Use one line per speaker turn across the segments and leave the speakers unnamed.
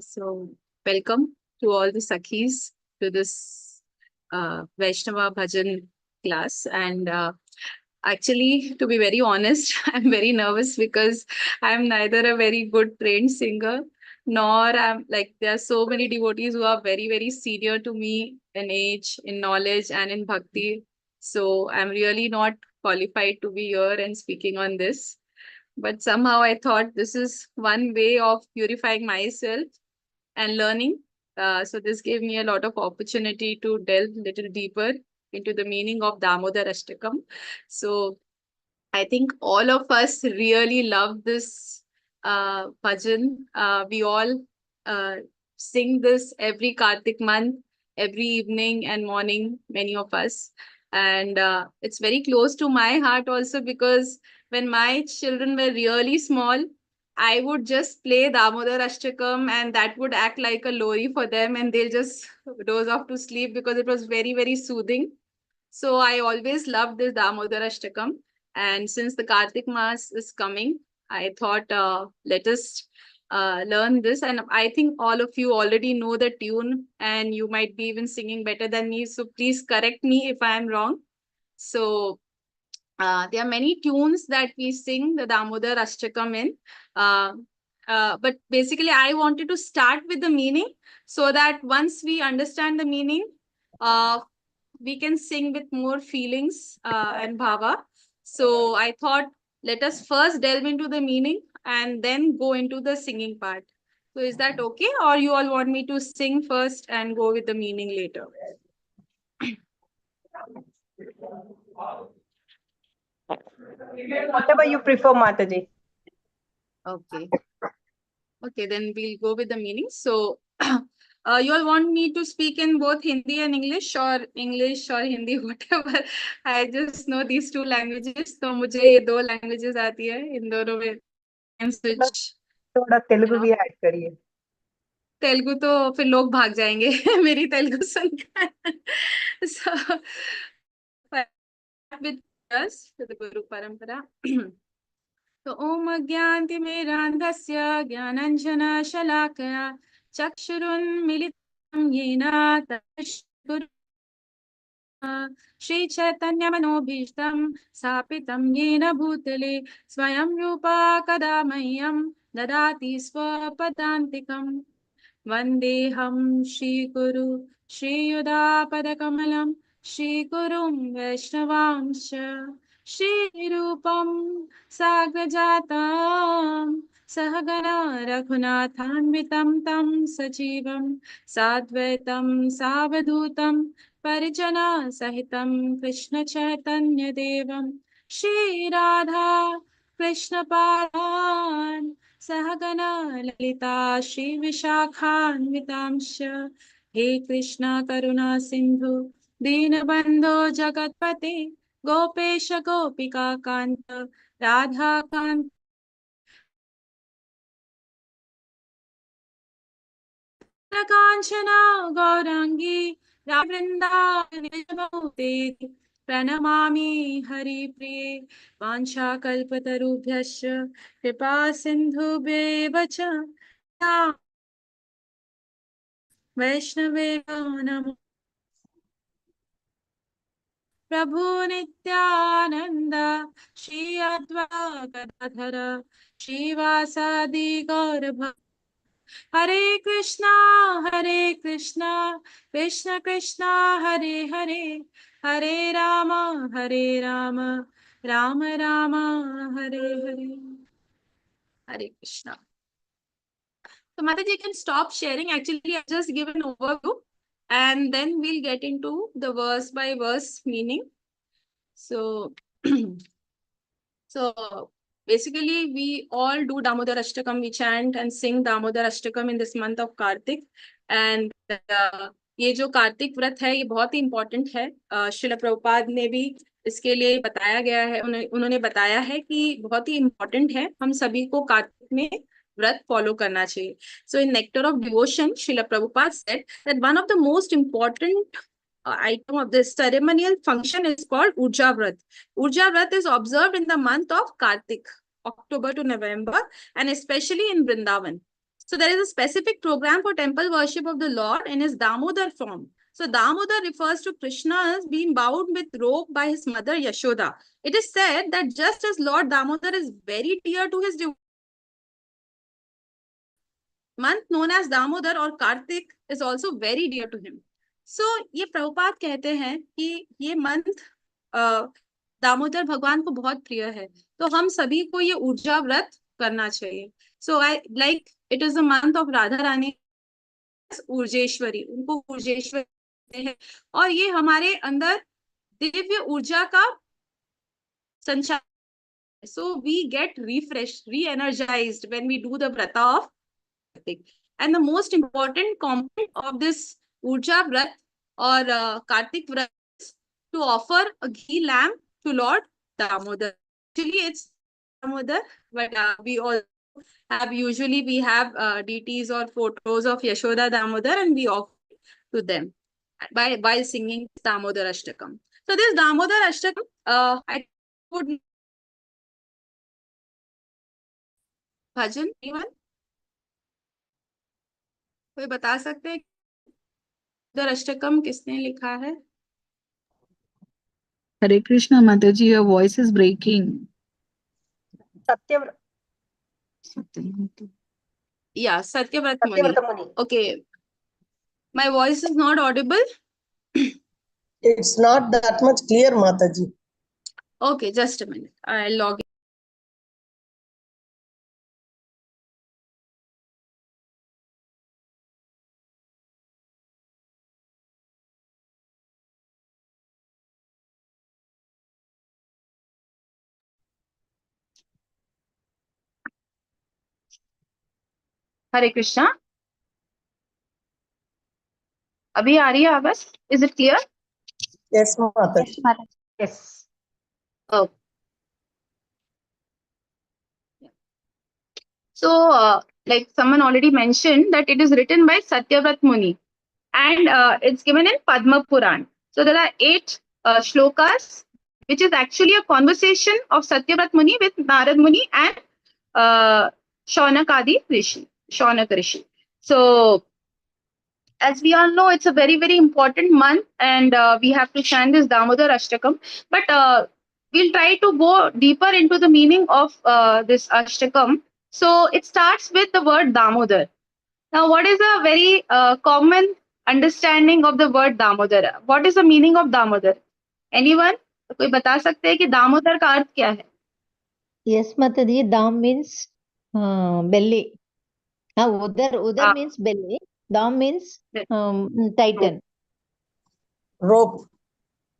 So, welcome to all the Sakhis to this Vaishnava Bhajan class. And actually, to be very honest, I'm very nervous because I'm neither a very good trained singer nor I'm like there are so many devotees who are very, very senior to me in age, in knowledge, and in bhakti. So, I'm really not qualified to be here and speaking on this. But somehow I thought this is one way of purifying myself and learning. So this gave me a lot of opportunity to delve a little deeper into the meaning of Damodar Ashtakam. So I think all of us really love this bhajan. We all uh, sing this every Kartik month, every evening and morning, many of us. And it's very close to my heart also because when my children were really small, I would just play Damodar Ashtakam and that would act like a lori for them and they'll just doze off to sleep because it was very, very soothing. So I always loved this Damodar Ashtakam. And since the Kartik Mass is coming, I thought let us learn this. And I think all of you already know the tune and you might be even singing better than me. So please correct me if I am wrong. So there are many tunes that we sing the Damodar Ashtakam in. Uh, but basically, I wanted to start with the meaning so that once we understand the meaning, uh, we can sing with more feelings and bhava. So I thought let us first delve into the meaning and then go into the singing part. So is that okay? Or you all want me to sing first and go with the meaning later?
Whatever you prefer, Mataji.
Okay. Okay, then we'll go with the meaning. So you all want me to speak in both Hindi and English or Hindi, whatever. I just know these two languages. So मुझे ये दो languages आती है. इन दोनों में can
थोड़ा
switch,
थोड़ा
you
Telugu
know.
भी ऐड करिए.
तेलुगु तो फिर लोग भाग जाएंगे मेरी तेलुगु सुनकर. So with us to the Guru Parampara. तो ओम अज्ञानतिमिरान्धस्य ज्ञानाञ्जनशलाकया चक्षुरुन्मिलितं येन तस्मै श्रीचैतन्यमनोभीष्टं स्थापितं येन भूतले स्वयं रूपा कदा मह्यं ददाति स्वपदान्तिकम् वन्देऽहं श्रीगुरु श्रीयुधापदकमलं श्रीगुरुं वैष्णवांश्च श्रीरूपं साग्रजातं सहगणा रघुनाथान्वितं तं सजीवं साद्वैतं सावधूतं परिजनसहितं कृष्णचैतन्यदेवं श्रीराधा कृष्णपादान् सहगणा ललिता श्रीविशाखान्वितांश्च हे कृष्णा करुणा सिन्धु दीनबन्धो जगत्पते गोपेश गोपिका कान्त राधाकान्त काञ्चना गौराङ्गी वृन्दावने प्रणमामि हरिप्रिये वाञ्छाकल्पतरुभ्यश्च कृपा सिन्धुभ्येव च वैष्णवे नमो प्रभु नित्यानंद श्री अद्वैत गदाधर श्रीवासादि गौर हरे Krishna Krishna Krishna Hare Hare Hare Ram Ram Ram Ram Hare Hare. Hare Krishna. So Mataji, you can stop sharing. Actually, I just give an overview and then we'll get into the verse by verse meaning. So, so basically, we all do Damodar Ashtakam. We chant and sing Damodar Ashtakam in this month of Kartik. And ये जो कार्तिक व्रत है ये बहुत ही important है. श्रील प्रभुपाद ने भी इसके लिए बताया गया है, उन्होंने बताया है कि बहुत ही इम्पोर्टेंट है, हम सभी को कार्तिक में व्रत फॉलो करना चाहिए. So in Nectar of Devotion, Srila Prabhupada said that one of the most important item of this ceremonial function is called Urja Vrat. Urja Vrat is observed in the month of Kartik, October to November, and especially in Vrindavan. So there is a specific program for temple worship of the Lord in his Damodar form. So Damodar refers to Krishna as being bound with rope by his mother Yashoda. It is said that just as Lord Damodar is very dear to his month known as Damodar or Kartik is also very dear to him. So ये प्रभुपाद कहते हैं कि ये month Damodar भगवान को बहुत प्रिय है, तो हम सभी को ये ऊर्जा व्रत करना चाहिए. So I like it is the month of Radha Rani Urjeshwari, उनको ऊर्जेश्वरी कहते हैं, और ये हमारे अंदर दिव्य ऊर्जा का संचार. So we get refreshed, re-energized when we do the vrata of Kartik. And the most important component of this Urja Vrat or Kartik Vrat is to offer a ghee lamp to Lord Damodar. Actually, it's Damodar, but we have deities or photos of Yashoda Damodar, and we offer to them by singing Damodar Ashtakam. So this Damodar Ashtakam, I would bhajan even कोई बता सकते हैं दामोदर अष्टकम किसने लिखा है?
Hare Krishna, Mataji, your voice is breaking.
Satyavrat
Yeah, Satyavrata Muni.
Muni.
Okay. My voice is not audible.
It's not that much clear, Mataji.
Okay, just a minute. I'll log in. Hare Krishna. अभी आ रही है आवाज? Is it clear?
Yes, Mataji.
Yes.
Oh. So, like someone already mentioned that it is written by Satyavrat Muni, and it's given in Padma Puran. So there are 8 shlokas, which is actually a conversation of Satyavrat Muni with Narad Muni and Shaunaka Rishi. So as we all know, it's a very, very important month, and we have to chant this Damodar Ashtakam. But we'll try to go deeper into the meaning of this Ashtakam. So it starts with the word Damodar. Now, what is a very common understanding of the word Damodar? What is the meaning of Damodar? Anyone? कोई बता सकते हैं कि दामोदर का अर्थ क्या है?
Yes, Mataji, Dam means belly. Udar means belly. Dam means titan.
Rope.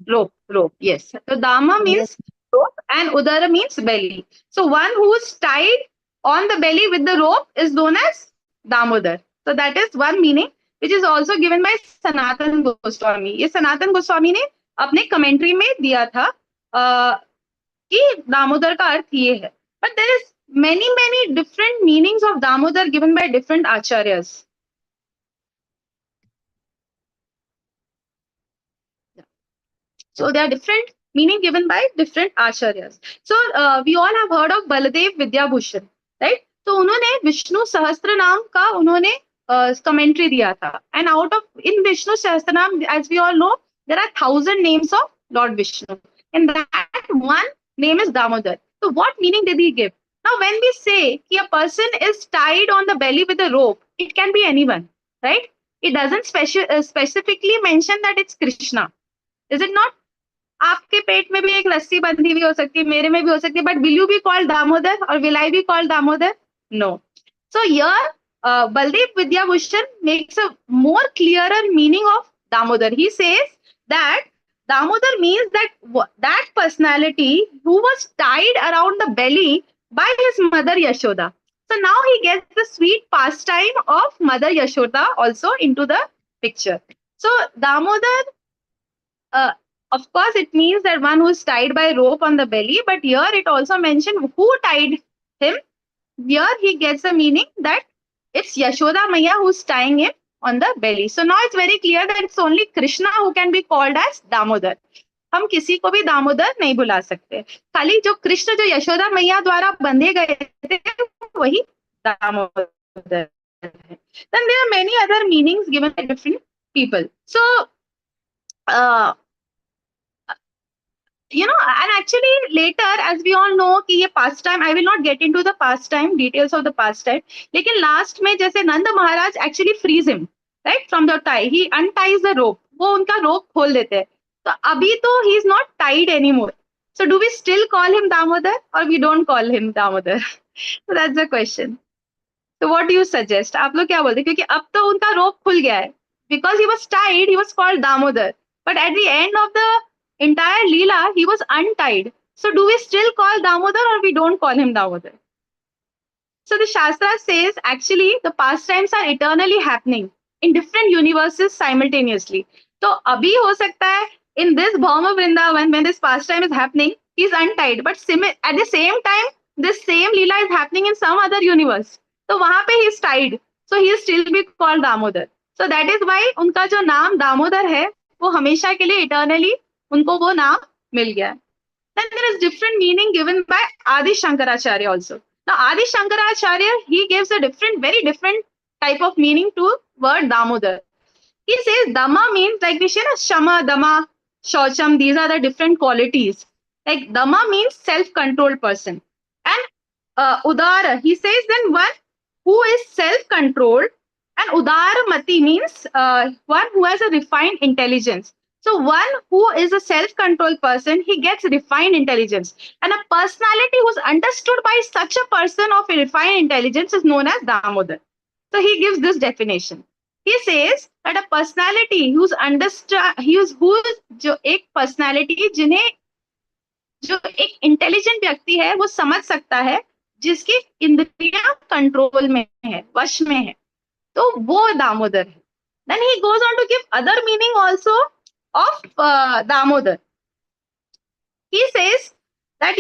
Rope, yes. So Dama means
Yes.
rope and Udara means belly. So one who is tied on the belly with the rope is known as Damodar. So that is one meaning, which is also given by Sanatan Goswami. ये सनातन गोस्वामी ने अपने commentary में दिया था कि दामोदर का अर्थ ये है. But there is many different meanings of Damodar given by different acharyas. So there are different meaning given by different acharyas. So we all have heard of Baladev Vidyabhushan, right? तो उन्होंने विष्णु सहस्त्र नाम का उन्होंने कमेंट्री दिया था. And out of in Vishnu Sahasranam, as we all know, there are 1,000 names of Lord Vishnu, and that one name is Damodar. So what meaning did he give? Now, when we say that a person is tied on the belly with a rope, it can be anyone, right? It doesn't specifically mention that it's Krishna. Is it not? आपके पेट में भी एक रस्सी बंधी हुई हो सकती है, मेरे में भी हो सकती है, but will you be called Damodar or will I be called Damodar? No. So here Baldev Vidyabhushan makes a more clearer meaning of Damodar. He says that Damodar means that personality who was tied around the belly by his mother Yashoda. So now he gets the sweet pastime of mother Yashoda also into the picture. So Damodar, of course, it means that one who is tied by rope on the belly, but here it also mentioned who tied him. Here he gets a meaning that it's Yashoda Maya who's tying him on the belly. So now it's very clear that it's only Krishna who can be called as Damodar. हम किसी को भी दामोदर नहीं बुला सकते, खाली जो कृष्ण जो यशोदा मैया द्वारा बंधे गए थे वही Damodar. Then there are many other meanings given by different people. So, and actually later, as we all know, कि ये pastime, I will not get into the pastime details of the pastime. लेकिन last में जैसे Nanda Maharaj actually frees him, right, from the tie. He unties the rope. वो उनका rope खोल देते हैं. तो अभी तो he is not tied anymore. So do we still call him Damodar or we don't call him Damodar? So that's the question. So what do you suggest? आप लोग क्या बोलते हैं? क्योंकि अब तो उनका rope खुल गया है. Because he was tied, he was called Damodar. But at the end of the entire Leela, he was untied. So do we still call Damodar or we don't call him Damodar? So the Shastra says actually the pastimes are eternally happening in different universes simultaneously. So abhi ho sakta hai in this Bhauma Vrindavan when this pastime is happening, he is untied. But at the same time, this same Leela is happening in some other universe. So wahan pe he is tied. So he is still be called Damodar. So that is why उनका जो नाम दामोदर है वो हमेशा के लिए eternally उनको वो नाम मिल गया. Then there is different meaning given by Adi Shankaracharya also. Now Adi Shankaracharya, he gives a very different type of meaning to word Damodar. He says Dhamma means like we say Shama, Dhamma, Shaucham, these are the different qualities. Like Dhamma means self-controlled person. And Udara, he says then one who is self-controlled, and Udara Mati means one who has a refined intelligence. So one who is a self-controlled person, he gets refined intelligence. And a personality who's understood by such a person of a refined intelligence is known as Damodar. So he gives this definition. He says that a personality who's understood, जो एक personality जिन्हें जो एक intelligent व्यक्ति है वो समझ सकता है जिसकी इंद्रियां कंट्रोल में है, वश में है, तो वो दामोदर है. Then he goes on to give other meaning also of Damodar. He says that,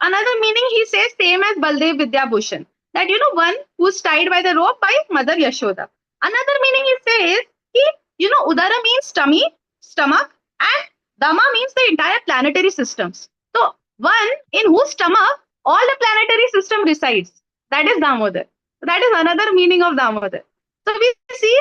another meaning he says same as Baldev Vidyabhushan. That, one who's tied by the rope by Mother Yashoda. Another meaning he says, Udara means stomach, and Dhamma means the entire planetary systems. So, one in whose stomach all the planetary system resides. That is Damodar. That is another meaning of Damodar. So, we see,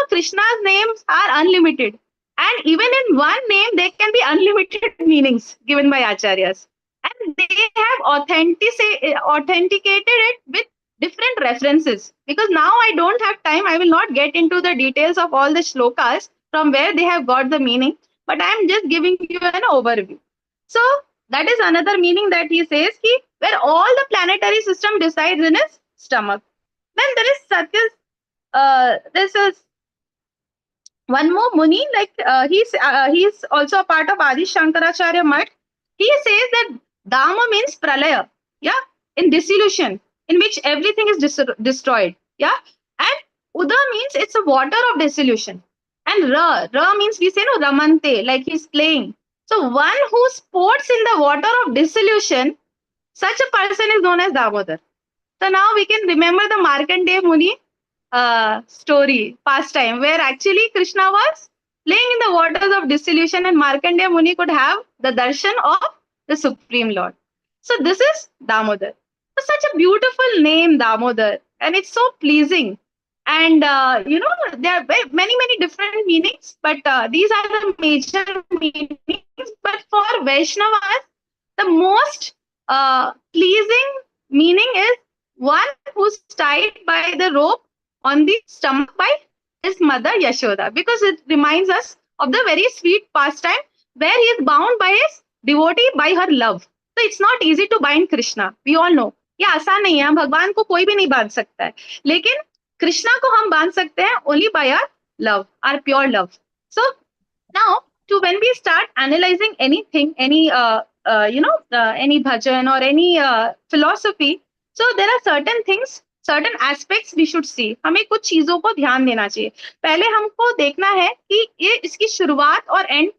Krishna's names are unlimited. And even in one name, there can be unlimited meanings given by Acharyas. And they have authenticated it with different references. Because now I don't have time, I will not get into the details of all the shlokas from where they have got the meaning, but I am just giving you an overview. So that is another meaning that he says, where all the planetary system resides in his stomach. Then there is this is one more Muni, like he's also a part of Adi Shankaracharya Mutt. He says that Dhamma means pralaya, in dissolution, in which everything is destroyed, and Uda means it's a water of dissolution, and Ra means we say no Ramante, like he's playing. So one who sports in the water of dissolution, such a person is known as Damodar. So now we can remember the Markandeya Muni story, pastime, where actually Krishna was playing in the waters of dissolution and Markandeya Muni could have the darshan of the Supreme Lord. So this is Damodar. So such a beautiful name, Damodar, and it's so pleasing. And, there are many different meanings, but these are the major meanings. But for Vaishnavas, the most pleasing meaning is one who's tied by the rope on the stomach by his mother Yashoda, because it reminds us of the very sweet pastime where he is bound by his devotee by her love. So it's not easy to bind Krishna. We all know. ये आसान नहीं है, हम भगवान को कोई भी नहीं बांध सकता है, लेकिन कृष्णा को हम बांध सकते हैं only by our love, our pure love. So now, when we start analyzing anything, any any bhajan or any philosophy, so there are certain things, certain aspects we should see. हमें कुछ चीजों को ध्यान देना चाहिए. पहले हमको देखना है कि ये इसकी शुरुआत और एंड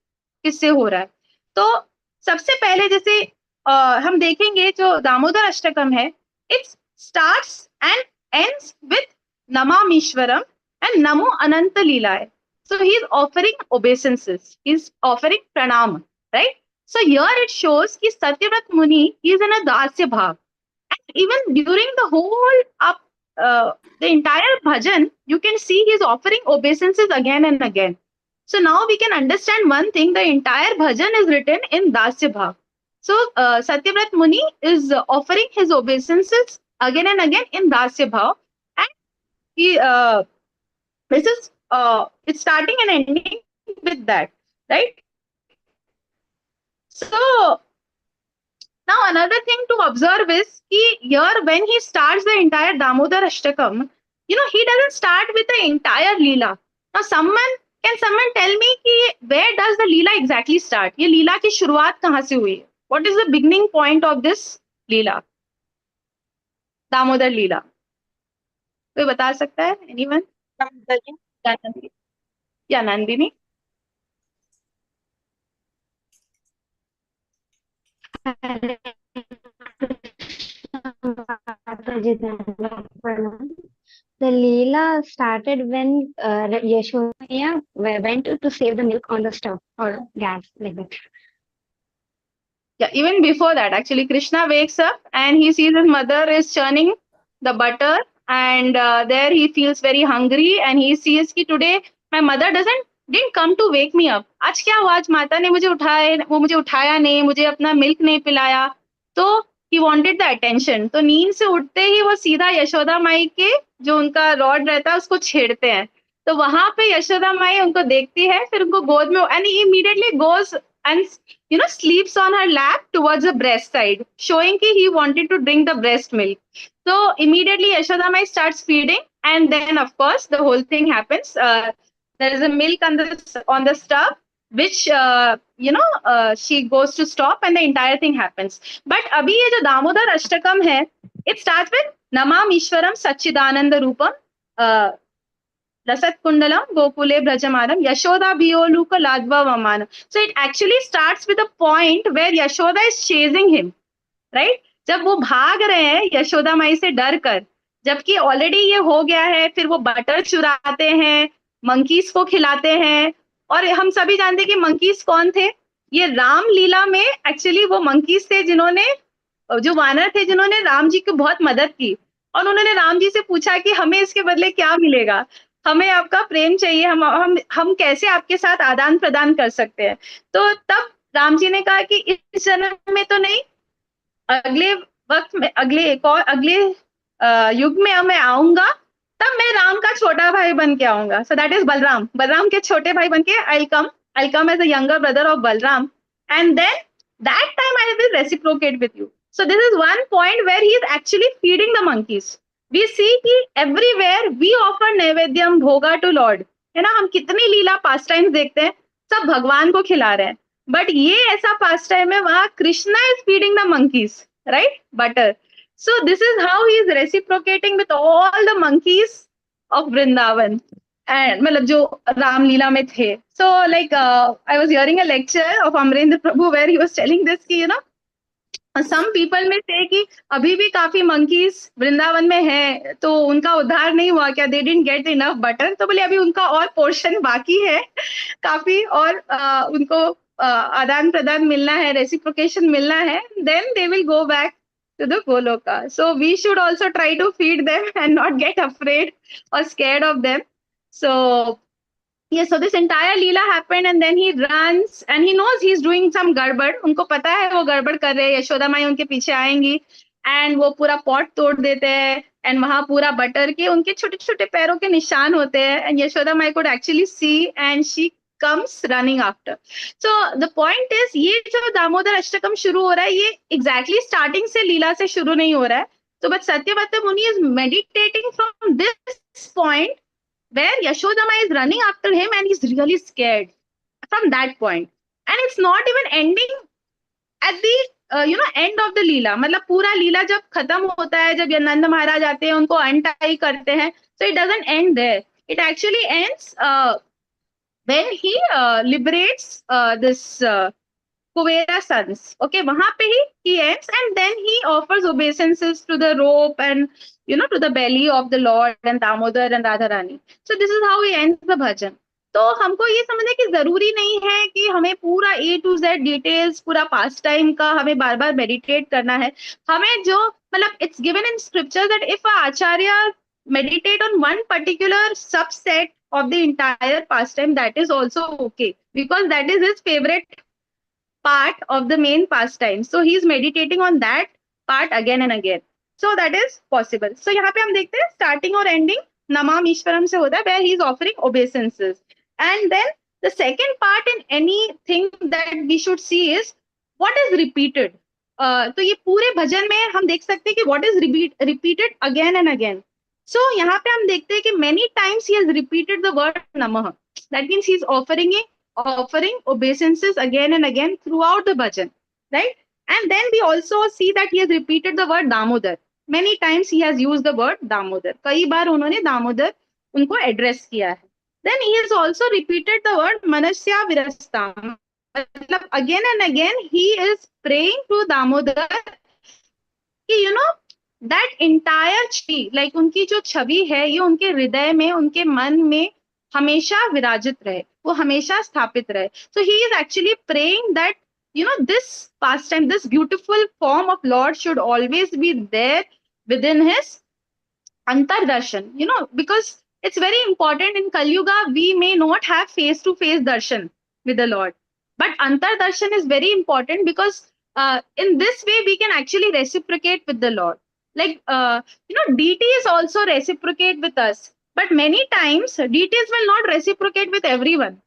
किससे हो रहा है. तो सबसे पहले जैसे हम देखेंगे जो दामोदर अष्टकम है, it starts and ends with Namamishwaram and Namo Ananta Leelaya. So he is offering obeisances. He is offering pranam, right? So here it shows that Satyavrat Muni is in a dasya bhav. And even during the whole the entire bhajan, you can see he's offering obeisances again and again. So now we can understand one thing, the entire bhajan is written in Dasya Bhav. So Satyavrat Muni is offering his obeisances again and again in Dasya Bhav. And he, this is, it's starting and ending with that, right? So now another thing to observe is here when he starts the entire Damodar Ashtakam, he doesn't start with the entire Leela. Now can someone tell me where does the Leela exactly start? ये लीला की शुरुआत कहाँ से हुई? What is the beginning point of this Leela? Damodar Leela. कोई बता सकता है? Anyone? या Nandini?
The Leela started when Yashoda went to save the milk on the stove or gas, like that.
Yeah, even before that, actually, Krishna wakes up and he sees his mother is churning the butter, and there he feels very hungry, and he sees कि today my mother didn't come to wake me up. आज क्या हुआ? आज माता ने मुझे उठाया नहीं, मुझे अपना मिल्क नहीं पिलाया. तो he wanted the attention. तो नींद से उठते ही वो सीधा यशोदा माई के जो उनका रॉड रहता है उसको छेड़ते हैं. तो वहां पे यशोदा माई उनको देखती है, फिर उनको गोद में, and he immediately goes and sleeps on her lap towards the breast side, showing that he wanted to drink the breast milk. So immediately Yashoda Mai starts feeding, and then of course the whole thing happens. There is a milk on the stove, which she goes to stop, and the entire thing happens. But abhi ye jo Damodar Ashtakam hai, it starts with Namam Ishwaram Sachidananda Rupam. Rasat Kundalam, Gokule Brajamaram, Yashoda Bioluka Ladva Vamana. So it actually starts with a point where Yashoda is chasing him, right? जब वो भाग रहे हैं यशोदा माई से डर कर, जबकि already ये हो गया है, फिर वो बटर चुराते हैं, मंकीज को खिलाते हैं, और हम सभी जानते हैं कि मंकीज कौन थे. ये राम लीला में एक्चुअली वो मंकीज थे जिन्होंने, जो वानर थे जिन्होंने राम जी की बहुत मदद की, और उन्होंने राम जी से पूछा कि हमें इसके बदले क्या मिलेगा, हमें आपका प्रेम चाहिए, हम कैसे आपके साथ आदान प्रदान कर सकते हैं. तो तब राम जी ने कहा कि इस जन्म में तो नहीं, अगले वक्त में, अगले युग में मैं आऊंगा, तब मैं राम का छोटा भाई बन के आऊंगा. सो दैट इज बलराम के छोटे भाई बन के I come as a younger brother of Balram, and then that time I will reciprocate with you. So this is one point where he is actually feeding the monkeys. We see कि everywhere we offer naivedyam भोगा to Lord, है ना. हम कितनी लीला पास times देखते हैं, सब भगवान को खिला रहे हैं, बट ये ऐसा पास टाइम है वहां Krishna is feeding the monkeys, right? Butter. So this is how he is reciprocating with all the monkeys of Vrindavan, and मतलब जो राम लीला में थे. So like I was hearing a lecture of Amrendra Prabhu where he was telling this कि some people में से कि अभी भी काफी मंकीज वृंदावन में है, तो उनका उद्धार नहीं हुआ क्या? They didn't get enough butter. तो बोले अभी उनका और पोर्शन बाकी है काफी, और उनको आदान प्रदान मिलना है, रेसिप्रोकेशन मिलना है, then they will go back to the Goloka. So we should also try to feed them and not get afraid or scared of them. So yes, so this entire Leela happened, and then he runs and he knows he's doing some गड़बड़. उनको पता है वो गड़बड़ कर रहे हैं, यशोदा माई उनके पीछे आएंगी, एंड वो पूरा पॉट तोड़ देते हैं, एंड वहां पूरा बटर के उनके छोटे छोटे पैरों के निशान होते हैं, and Yashoda my could actually see and she comes running after. So the point is, ये जो दामोदर अष्टकम शुरू हो रहा है, ये exactly starting से लीला से शुरू नहीं हो रहा है. तो but Satyavata Muni is meditating from this point where Yashoda Mai is running after him and he's really scared from that point. And it's not even ending at the end of the Leela. मतलब पूरा लीला जब खत्म होता है, जब नंद महाराज आते हैं, उनको अनटाई करते हैं, so it doesn't end there. It actually ends when he liberates this Kuvera sons. Okay, वहां पे he ends, and then he offers obeisances to the rope and to the belly of the Lord and Damodar and Radharani. So this is how he ends the bhajan. तो हमको ये समझना कि जरूरी नहीं है कि हमें पूरा A to Z डिटेल्स, पूरा पास्ट टाइम का हमें बार बार मेडिटेट करना है. हमें जो मतलब it's given in scripture that if a Acharya meditate on one particular subset of the entire pastime, that is also okay, because that is his favorite part of the main pastime. So he is meditating on that part again and again. So that is possible. So यहाँ पे हम देखते हैं starting और ending नमाम ईश्वरम से होता है, where he is offering obeisances. And then the second part in anything that we should see is what is repeated. तो ये पूरे भजन में हम देख सकते हैं कि what is repeated again and again. So यहाँ पे हम देखते हैं कि many times he has repeated the word Namah. That means he is offering obeisances again and again throughout the bhajan, right? And then we also see that he has repeated the word Damodar. Many times he has used the word Damodar. कई बार उन्होंने दामोदर उनको address किया है. Then he has also repeated the word Manasya Virastam. मतलब again and again he is praying to Damodar कि that entire Chhavi, like उनकी जो छवि है ये उनके हृदय में, उनके मन में हमेशा विराजित रहे, वो हमेशा स्थापित रहे. So he is actually praying that this pastime, this beautiful form of Lord should always be there within his antardarshan, because it's very important in Kali Yuga. We may not have face to face darshan with the Lord, but antardarshan is very important, because in this way we can actually reciprocate with the Lord. Like deities also reciprocate with us, but many times deities will not reciprocate with everyone,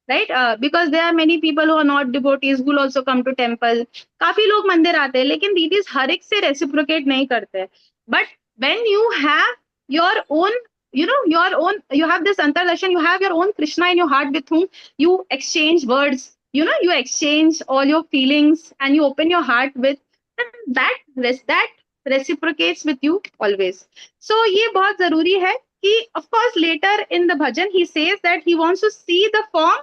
right? Because there are many people who are not devotees who will also come to temple. काफी लोग मंदिर आते हैं, लेकिन deities हर एक से reciprocate नहीं करते. But when you have your own, you have this antardarshan, you have your own Krishna in your heart with whom you exchange words, you exchange all your feelings and you open your heart with, that reciprocates with you always. So ये बहुत जरूरी है कि, of course, later in the bhajan he says that he wants to see the form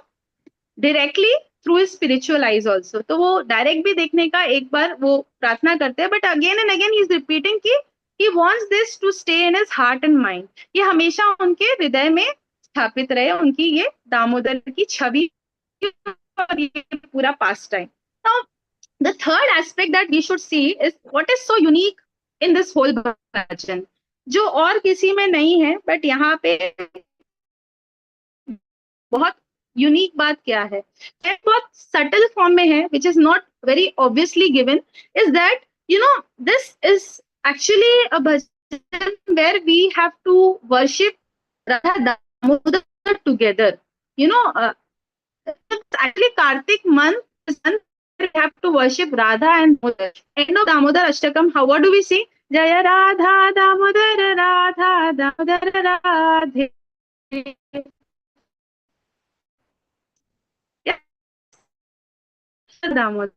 directly through his spiritual eyes also. तो वो direct भी देखने का एक बार वो प्रार्थना करते हैं, but again and again he is repeating कि he wants this to stay in his heart and mind. ये हमेशा उनके हृदय में स्थापित रहे, उनकी ये दामोदर की छवि और ये पूरा past time. Now, the third aspect that we should see is what is so unique in this whole bhajan, जो और किसी में नहीं है, but यहाँ पे बहुत यूनिक बात क्या है, बहुत सटल फॉर्म में है, which is not very obviously given, is that this is actually a bhajan where we have to worship Radha Damodar together. It's actually Kartik month, we have to worship Radha and Damodar. End of Damodar Ashtakam, what do we sing? Jaya Radha Damodar Radha Damodar Radhe. Damodar.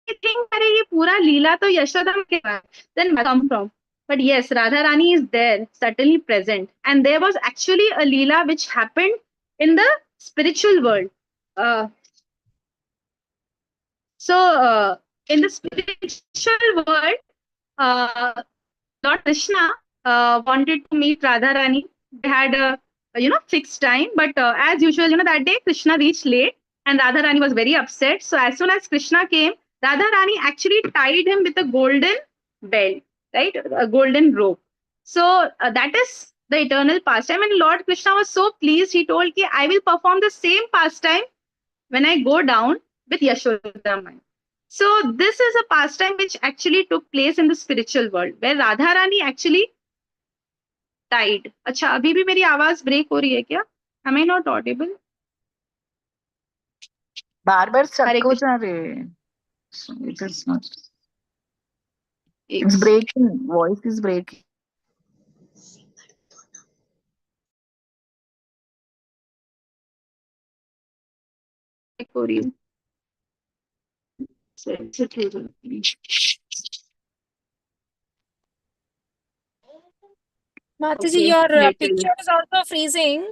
I think अरे ये पूरा लीला तो यशोदा के बाद, then come from. But yes, Radha Rani is there, certainly present. And there was actually a leela which happened in the spiritual world. So in the spiritual world, Lord Krishna wanted to meet Radha Rani. They had a fixed time, but as usual, that day Krishna reached late and Radha Rani was very upset. So as soon as Krishna came, Radha Rani actually tied him with a golden belt, right? A golden rope. So that is the eternal pastime. And Lord Krishna was so pleased. He told, I will perform the same pastime when I go down with Yashoda Mai. So this is a pastime which actually took place in the spiritual world, where Radha Rani actually died. अच्छा, अभी भी मेरी आवाज break हो रही है क्या? Am I not audible?
बार बार
हरे
स्टक हो
कृष्ण.
जा रहे हैं. So it is not. It's breaking. Voice is breaking.
Break हो रही है.
Mataji,
Okay,
your
let me-
picture is also freezing.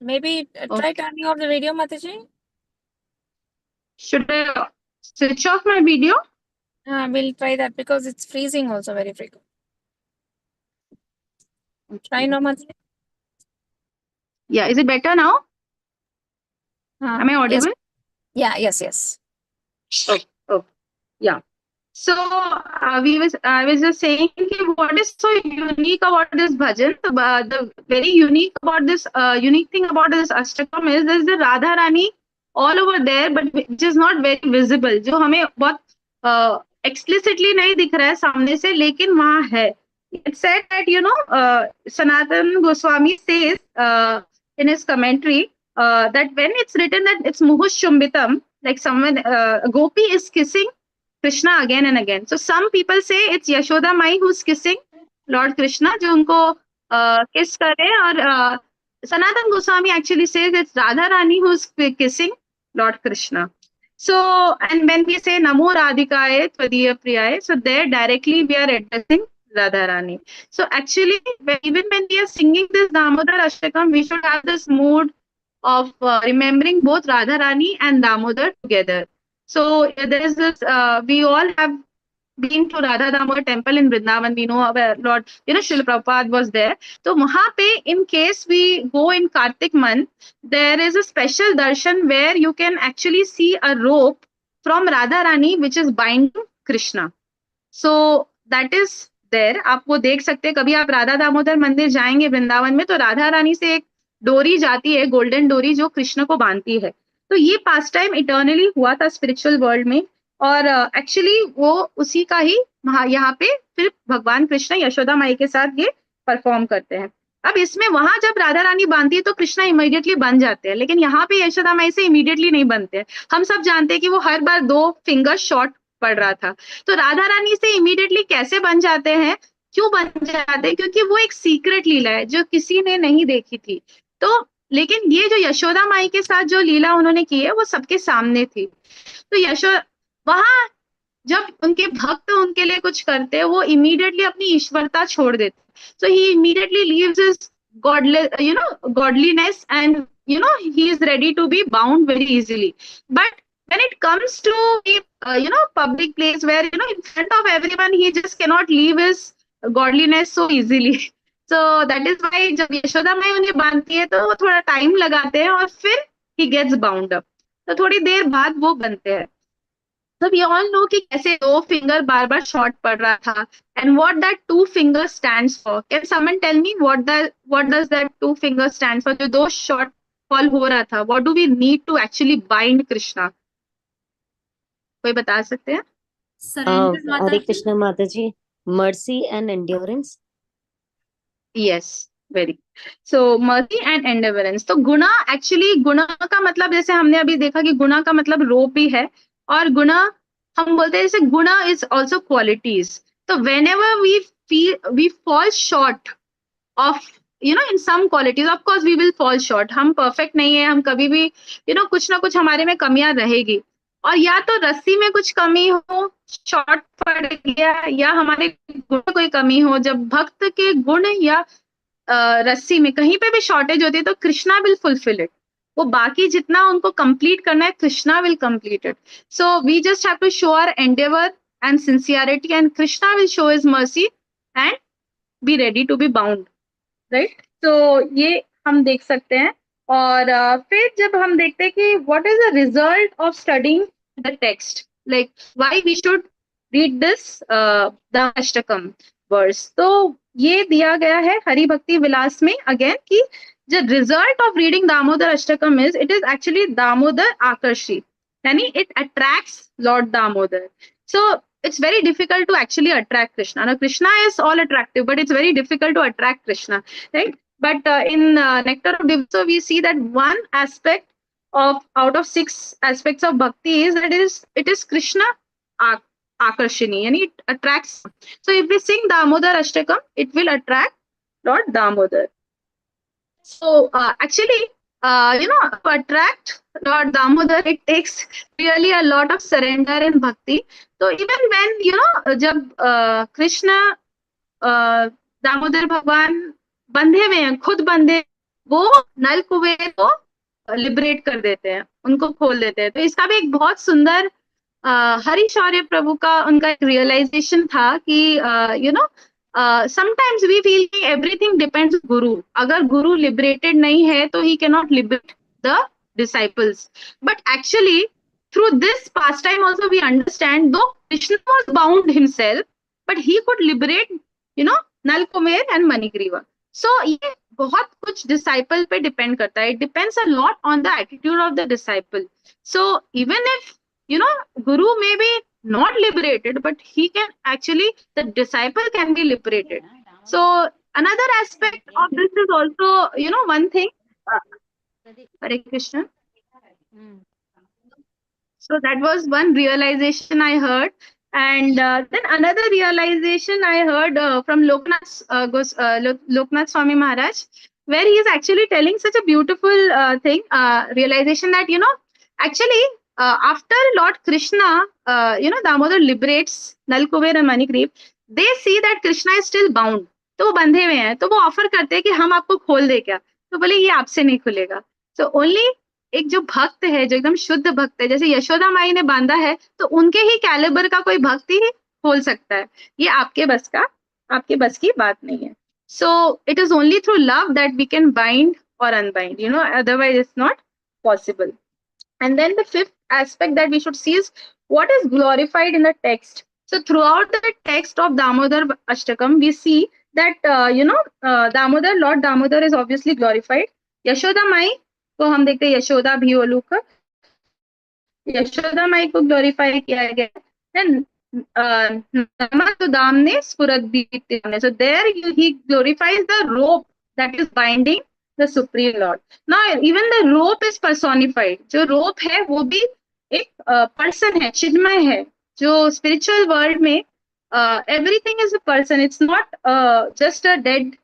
Maybe try turning off the video, Mataji.
Should I switch off my video?
We'll try that because it's freezing also very frequent. Try now, Mataji.
Yeah, is it better now? Am I audible?
Yes. Yeah, yes.
Oh, yeah. So I was just saying what is so unique about this bhajan. The very unique about this unique thing about this Ashtakam is there's the Radha Rani all over there, but which is not very visible. जो हमें बहुत explicitly नहीं दिख रहा है सामने से, लेकिन वहाँ है. It said that Sanatan Goswami says in his commentary that when it's written that it's Muhush Shumbitam, like someone Gopi is kissing Krishna again and again. So some people say it's Yashoda Mai who's kissing Lord Krishna, जो उनको kiss करे, और Sanatan Goswami actually says it's Radha Rani who's kissing Lord Krishna. So, and when we say Namo Radhikaye Tvadiya Priyaye, so there directly we are addressing Radha Rani. So actually, even when we are singing this Damodar Ashtakam, we should have this mood of remembering both Radha Rani and Damodar together. So there is this, we all have been to Radha Damodar temple in Vrindavan. We know our Lord, Srila Prabhupada was there. So wahan pe, in case we go in Kartik month, there is a special darshan where you can actually see a rope from Radha Rani which is binding Krishna. So that is there. आप वो देख सकते हैं. कभी आप राधा दामोदर मंदिर जाएंगे वृंदावन में, तो राधा रानी से एक डोरी जाती है, गोल्डन डोरी, जो कृष्ण को बांधती है. तो ये पास टाइम इटर्नली हुआ था स्पिरिचुअल वर्ल्ड में, और एक्चुअली वो उसी का ही यहाँ पे फिर भगवान कृष्ण यशोदा माई के साथ ये परफॉर्म करते हैं. अब इसमें वहां जब राधा रानी बांधती है तो कृष्णा इमीडिएटली बन जाते हैं, लेकिन यहाँ पे यशोदा माई से इमीडिएटली नहीं बनते हैं. हम सब जानते हैं कि वो हर बार 2 फिंगर शॉर्ट पड़ रहा था. तो राधा रानी से इमीडिएटली कैसे बन जाते हैं, क्यों बन जाते हैं? क्योंकि वो एक सीक्रेट लीला है जो किसी ने नहीं देखी थी. तो लेकिन ये जो यशोदा माई के साथ जो लीला उन्होंने की है वो सबके सामने थी. तो वहां जब उनके भक्त उनके लिए कुछ करते हैं, वो इमीडिएटली अपनी ईश्वरता छोड़ देते. So he immediately leaves his godliness, and he is ready to be bound very easily. But when it comes to public place where in front of everyone he just cannot leave his godliness so easily. So that is why जब यशोदा माई उन्हें बांधती है तो वो थोड़ा time लगाते हैं और फिर he gets bound up. तो थोड़ी देर बाद वो बनते हैं. So we all know कि कैसे 2 फिंगर बार बार शॉर्ट पड़ रहा था, and what that 2 finger stands for. Can someone tell me what does that 2 finger stand for? जो 2 शॉर्ट फॉल हो रहा था, what do we need to actually bind Krishna? कोई बता सकते हैं?
Hare Krishna Mataji, mercy and endurance.
Yes, very. So mercy and endurance. तो गुना, actually गुना का मतलब जैसे हमने अभी देखा कि गुना का मतलब रोप भी है, और गुना हम बोलते हैं जैसे गुना इज ऑल्सो क्वालिटीज. तो whenever we fall short of in some qualities, of course we will fall short. हम perfect नहीं है, हम कभी भी कुछ ना कुछ हमारे में कमियां रहेगी. और या तो रस्सी में कुछ कमी हो, शॉर्ट पड़ गया, या हमारे गुण में कोई कमी हो. जब भक्त के गुण या रस्सी में कहीं पे भी शॉर्टेज होती है तो कृष्णा विल फुलफिल इट. वो बाकी जितना उनको कंप्लीट करना है, Krishna will complete it. So we just have to show our endeavour and sincerity, and Krishna will show his mercy and be ready to be bound. Right. तो ये हम देख सकते हैं. और फिर जब हम देखते हैं कि what is the result of studying the text, like why we should read this the ashtakam verse, तो ये दिया गया है हरि भक्ति विलास में अगेन कि the result of reading Damodar Ashtakam is it is actually Damodar Akarshi, yani it attracts Lord Damodar. So it's very difficult to actually attract Krishna. Now Krishna is all attractive, but it's very difficult to attract Krishna, right? But in Nectar of Divinity we see that one aspect of out of 6 aspects of bhakti is that it is Krishna Akarshini, yani it attracts. So if we sing Damodar Ashtakam, it will attract Lord Damodar. So actually, to attract Lord Damodar, it takes really a lot of surrender and bhakti. So even when जब कृष्ण दामोदर भगवान बंधे हुए हैं, खुद बंधे, वो नल कुबेर को liberate कर देते हैं, उनको खोल देते हैं. तो इसका भी एक बहुत सुंदर हरि शौर्य प्रभु का उनका एक रियलाइजेशन था कि sometimes we feel everything depends on Guru. अगर Guru liberated नहीं है तो he cannot liberate the disciples. But actually through this pastime also we understand, though Krishna was bound himself, but he could liberate, Nal Kumer and Manigriva. So ये बहुत कुछ disciple पे depend करता है. It depends a lot on the attitude of the disciple. So even if, Guru may be not liberated, but he can actually, the disciple can be liberated. So another aspect of this is also, one thing, Hare Krishna. So that was one realization I heard. And then another realization I heard from Loknath Swami Maharaj, where he is actually telling such a beautiful realization that, actually, after Lord Krishna, Damodar liberates Nal Kuber and Manigriv, they see that Krishna is still bound. तो वो बंधे हुए हैं, तो वो offer करते हैं कि हम आपको खोल दे क्या, तो बोले ये आपसे नहीं खुलेगा. So only एक जो भक्त है, जो एकदम शुद्ध भक्त है, जैसे यशोदा माई ने बांधा है, तो उनके ही कैलिबर का कोई भक्त ही खोल सकता है. ये आपके बस की बात नहीं है. So it is only through love that we can bind or unbind, otherwise it's not possible. And then the fifth aspect that we should see is what is glorified in the text. So throughout the text of Damodar Ashtakam, we see that, Lord Damodar is obviously glorified. Yashoda Mai को हम देखते हैं, यशोदा भी ओलूक, यशोदा माई को glorify किया गया है. दामने स्फुरत Deepti. So there he glorifies the rope that is binding the Supreme Lord. Now even the rope is personified. जो rope है वो भी एक person है, चिन्मय है. जो spiritual world में everything is a person. It's not just a dead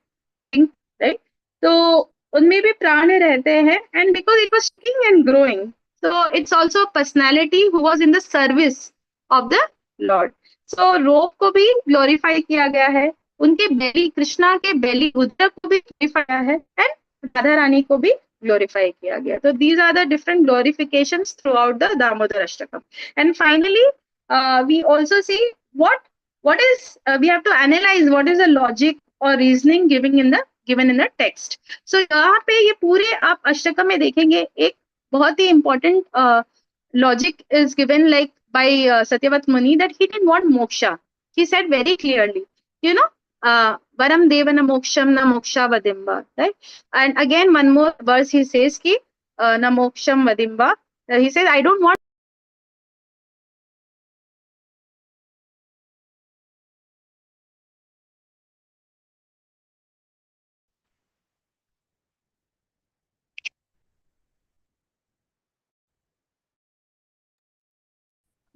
thing, right? So उनमें भी प्राण रहते हैं, and because it was sticking and growing, so it's also a personality who was in the service of the Lord. So rope को भी glorify किया गया है, उनके belly, कृष्णा के belly उदर को भी glorify किया है, and राधा रानी को भी glorify किया गया. So these are the different glorifications throughout the Damodar Ashtakam. And finally, we also see what is we have to analyze what is the logic or reasoning given in the text. So यहाँ पे ये पूरे आप अष्टकम में देखेंगे, एक बहुत ही important logic is given like by Satyavat Muni, that he didn't want moksha. He said very clearly, varam devana moksham na moksha vadimba, right? And again one more verse he says ki na moksham vadimba. He says, I don't want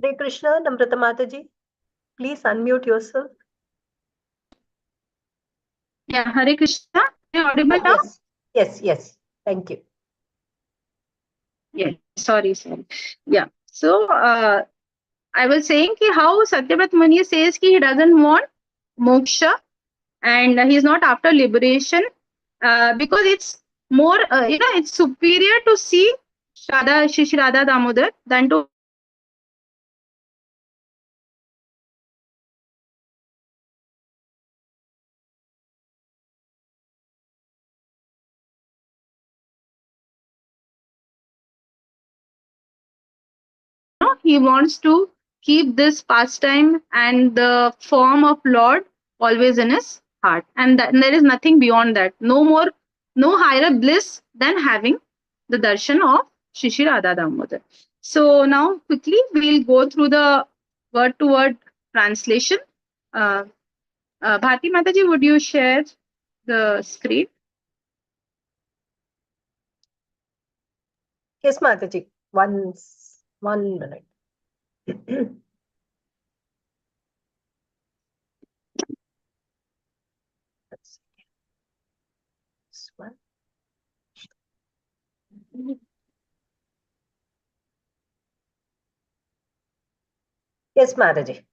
Hare Krishna, Namrata mataji, please unmute yourself.
Yeah, Hare Krishna. Are you audible now?
Yes. Thank you.
Yeah, sorry. Yeah. So I was saying ki how Satyavat Muni says ki he doesn't want moksha and he's not after liberation because it's more, it's superior to see Shri Radha Damodar than to he wants to keep this pastime and the form of Lord always in his heart. And there is nothing beyond that. No higher bliss than having the darshan of Shri Radha Damodar. So now quickly we'll go through the word-to-word translation. Bharti Mataji, would you share the screen?
Yes, Mataji. One minute. This one. Yes, Mataji.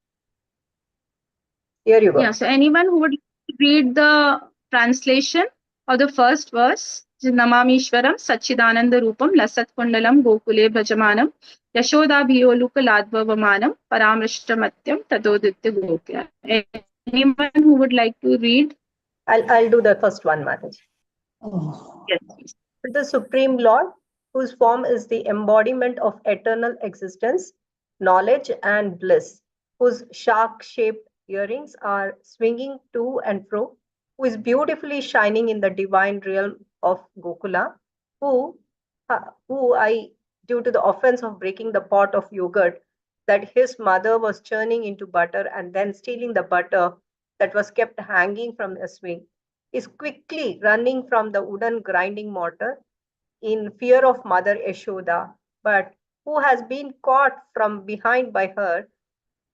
Here you go.
Yeah, so anyone who would read the translation of the first verse, Namamishwaram Sachidananda Rupam Lasat Kundalam Gokule Bhajamanam Yashoda Bhiyoluka Ladvavamanam Paramrishtramatyam Tadoditya Gokya. Anyone who would like to read?
I'll do the first one, Mataji.
Yes, please.
The Supreme Lord whose form is the embodiment of eternal existence, knowledge, and bliss, whose shark-shaped earrings are swinging to and fro, who is beautifully shining in the divine realm of Gokula, who, who I, due to the offense of breaking the pot of yogurt that his mother was churning into butter and then stealing the butter that was kept hanging from a swing, is quickly running from the wooden grinding mortar in fear of Mother Yashoda, but who has been caught from behind by her,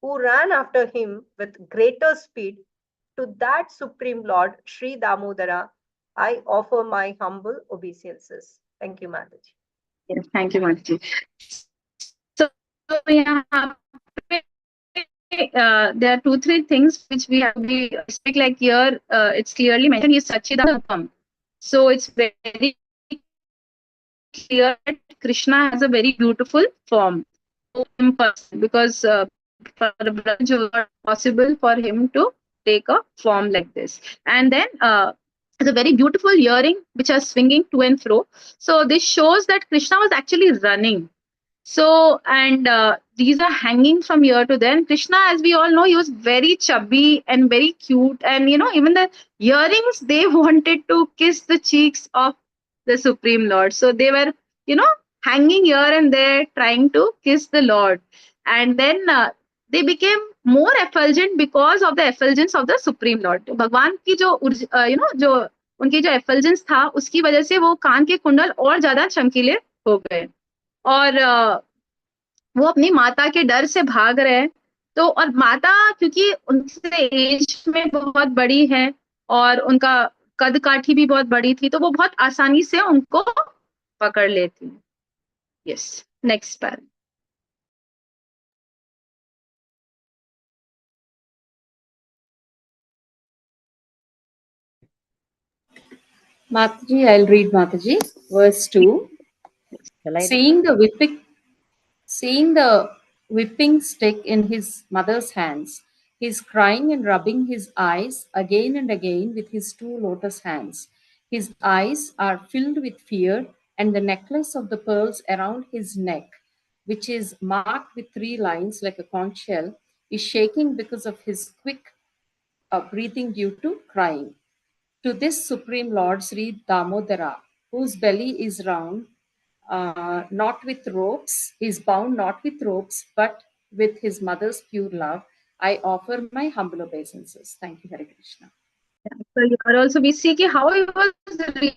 who ran after him with greater speed. To that Supreme Lord, Sri Damodara, I offer my humble obeisances. Thank you, Mataji.
Yes, thank you, Mataji. So, yeah, there are two, three things which we have to be speak like here. It's clearly mentioned. He is Sachidanandam. So it's very clear that Krishna has a very beautiful form because for Braj it was not possible for him to take a form like this. And then it's a very beautiful earring which are swinging to and fro. So this shows that Krishna was actually running. So, and these are hanging from here to there. And Krishna, as we all know, he was very chubby and very cute. And, even the earrings, they wanted to kiss the cheeks of the Supreme Lord. So they were, hanging here and there, trying to kiss the Lord. And then they became more effulgent because of the effulgence of the Supreme Lord. भगवान की जो उनकी जो effulgence था, उसकी वजह से वो कान के कुंडल और ज्यादा चमकीले हो गए. और वो अपनी माता के डर से भाग रहे हैं. तो और माता क्योंकि उनसे एज में बहुत बड़ी है और उनका कद काठी भी बहुत बड़ी थी, तो वो बहुत आसानी से उनको पकड़ लेती. यस, नेक्स्ट पैर.
Mataji, I'll read Mataji, verse 2. Seeing the whipping stick in his mother's hands, he is crying and rubbing his eyes again and again with his two lotus hands. His eyes are filled with fear, and the necklace of the pearls around his neck, which is marked with 3 lines like a conch shell, is shaking because of his quick breathing due to crying. To this Supreme Lord Sri Damodara, whose belly is round, not with ropes, is bound not with ropes, but with his mother's pure love, I offer my humble obeisances. Thank you, Hare Krishna.
So here also we see कि how he was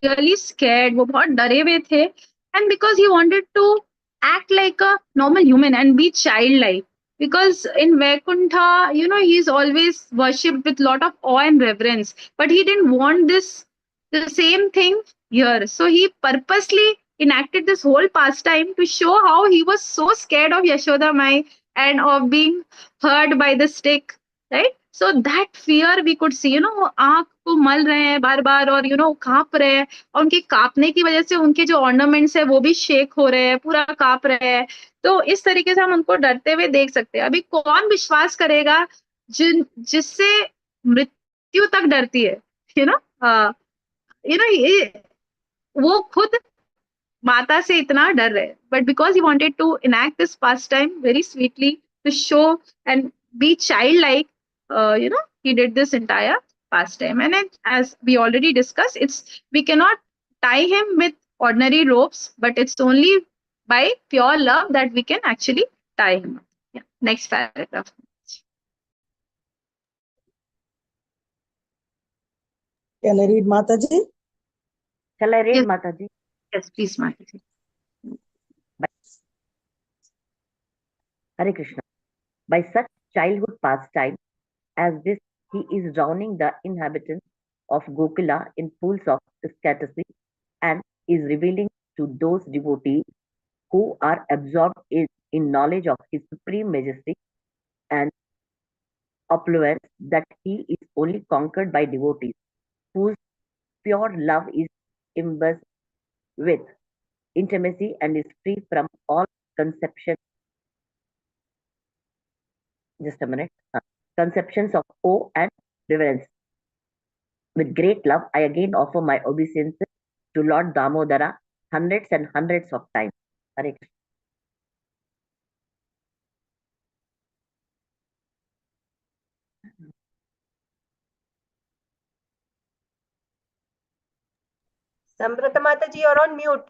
really scared. वो बहुत डरे हुए थे, and because he wanted to act like a normal human and be childlike. Because in Vaikuntha, he is always worshipped with lot of awe and reverence, but he didn't want the same thing here. So he purposely enacted this whole pastime to show how he was so scared of Yashoda Mai and of being hurt by the stick, right? So that fear we could see, वो आंख को मल रहे हैं बार बार और कांप रहे हैं, और उनके कांपने की वजह से उनके जो ऑर्नामेंट्स है वो भी शेक हो रहे हैं, पूरा कांप रहे हैं. तो इस तरीके से हम उनको डरते हुए देख सकते हैं. अभी कौन विश्वास करेगा जिससे मृत्यु तक डरती है, वो खुद माता से इतना डर रहे. But because he wanted to enact this pastime very sweetly to show and be childlike, he did this entire pastime. And then, as we already discussed, we cannot tie him with ordinary ropes, but it's only by pure love that we can actually tie him. Yeah. Next paragraph.
Can I read Mataji?
Shall I read,
Yes.
Mataji?
Yes, please, Mataji.
Hare Krishna. By such childhood pastime as this, he is drowning the inhabitants of Gokula in pools of ecstasy and is revealing to those devotees who are absorbed in knowledge of his supreme majesty and opulence that he is only conquered by devotees whose pure love is imbued with intimacy and is free from all conception. Just a minute. Conceptions of awe and reverence. With great love, I again offer my obeisances to Lord Damodara hundreds and hundreds of times. Hare Krishna.
Namrata mataji, you're on mute.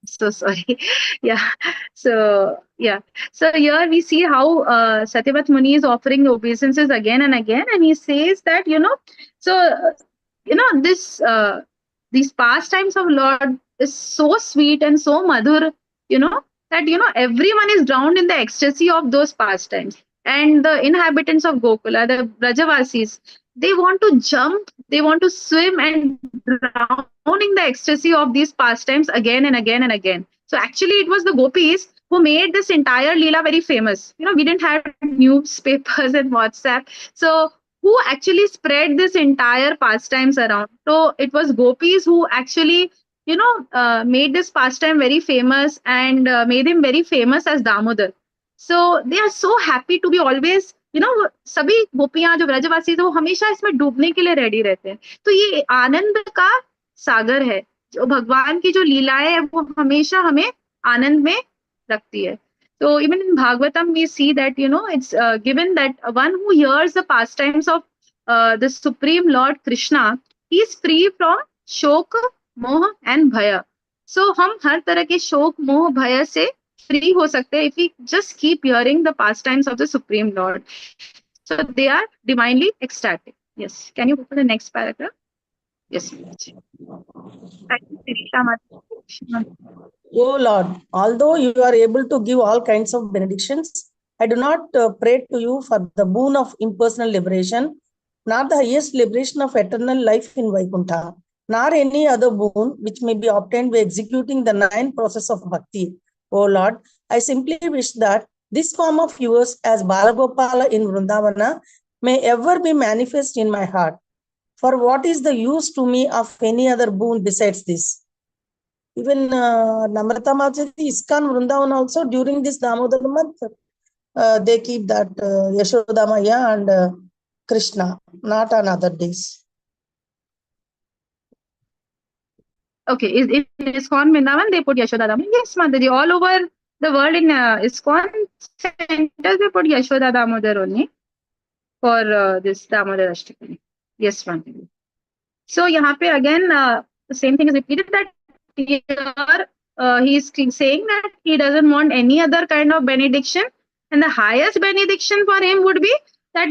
So sorry. Yeah. So here we see how Satyavat Muni is offering obeisances again and again, and he says that this these pastimes of Lord is so sweet and so madhur, that everyone is drowned in the ecstasy of those pastimes. And the inhabitants of Gokula, the Brajavasis, they want to jump, they want to swim and drowning the ecstasy of these pastimes again and again and again. So actually, it was the gopis who made this entire Leela very famous. We didn't have newspapers and WhatsApp. So who actually spread this entire pastimes around? So it was gopis who actually, made this pastime very famous and made him very famous as Damodar. So they are so happy to be always, सभी गोपियां जो ब्रजवासी थे वो हमेशा इसमें डूबने के लिए रेडी रहते हैं. तो ये आनंद का सागर है. जो भगवान की जो लीलाएं है वो हमेशा हमें आनंद में रखती है. So even in Bhagavatam, we see that it's given that one who hears the pastimes of the Supreme Lord Krishna, he is free from shok, moh, and bhaya. So हम हर तरह के शोक, मोह, भय से free हो सकते हैं if we just keep hearing the pastimes of the Supreme Lord. So they are divinely ecstatic. Yes. Can you go to the next paragraph? Yes. Thank you, Sirisha Mataji.
O Lord, although you are able to give all kinds of benedictions, I do not pray to you for the boon of impersonal liberation, nor the highest liberation of eternal life in Vaikuntha, nor any other boon which may be obtained by executing the 9 process of bhakti. O Lord, I simply wish that this form of yours as Balagopala in Vrindavana may ever be manifest in my heart. For what is the use to me of any other boon besides this? Even Namrata mataji, ISKCON Vrindavan also during this Damodar month, they keep that Yashoda Maya and Krishna, not on other days.
Okay, in ISKCON Vrindavan, they put Yashoda Damodar. Yes, Mataji, all over the world in ISKCON centers, they put Yashoda Damodar only for this Damodar Ashtami. Yes, Mataji. So यहाँ पे again the same thing is repeated that here he is saying that he doesn't want any other kind of benediction, and the highest benediction for him would be that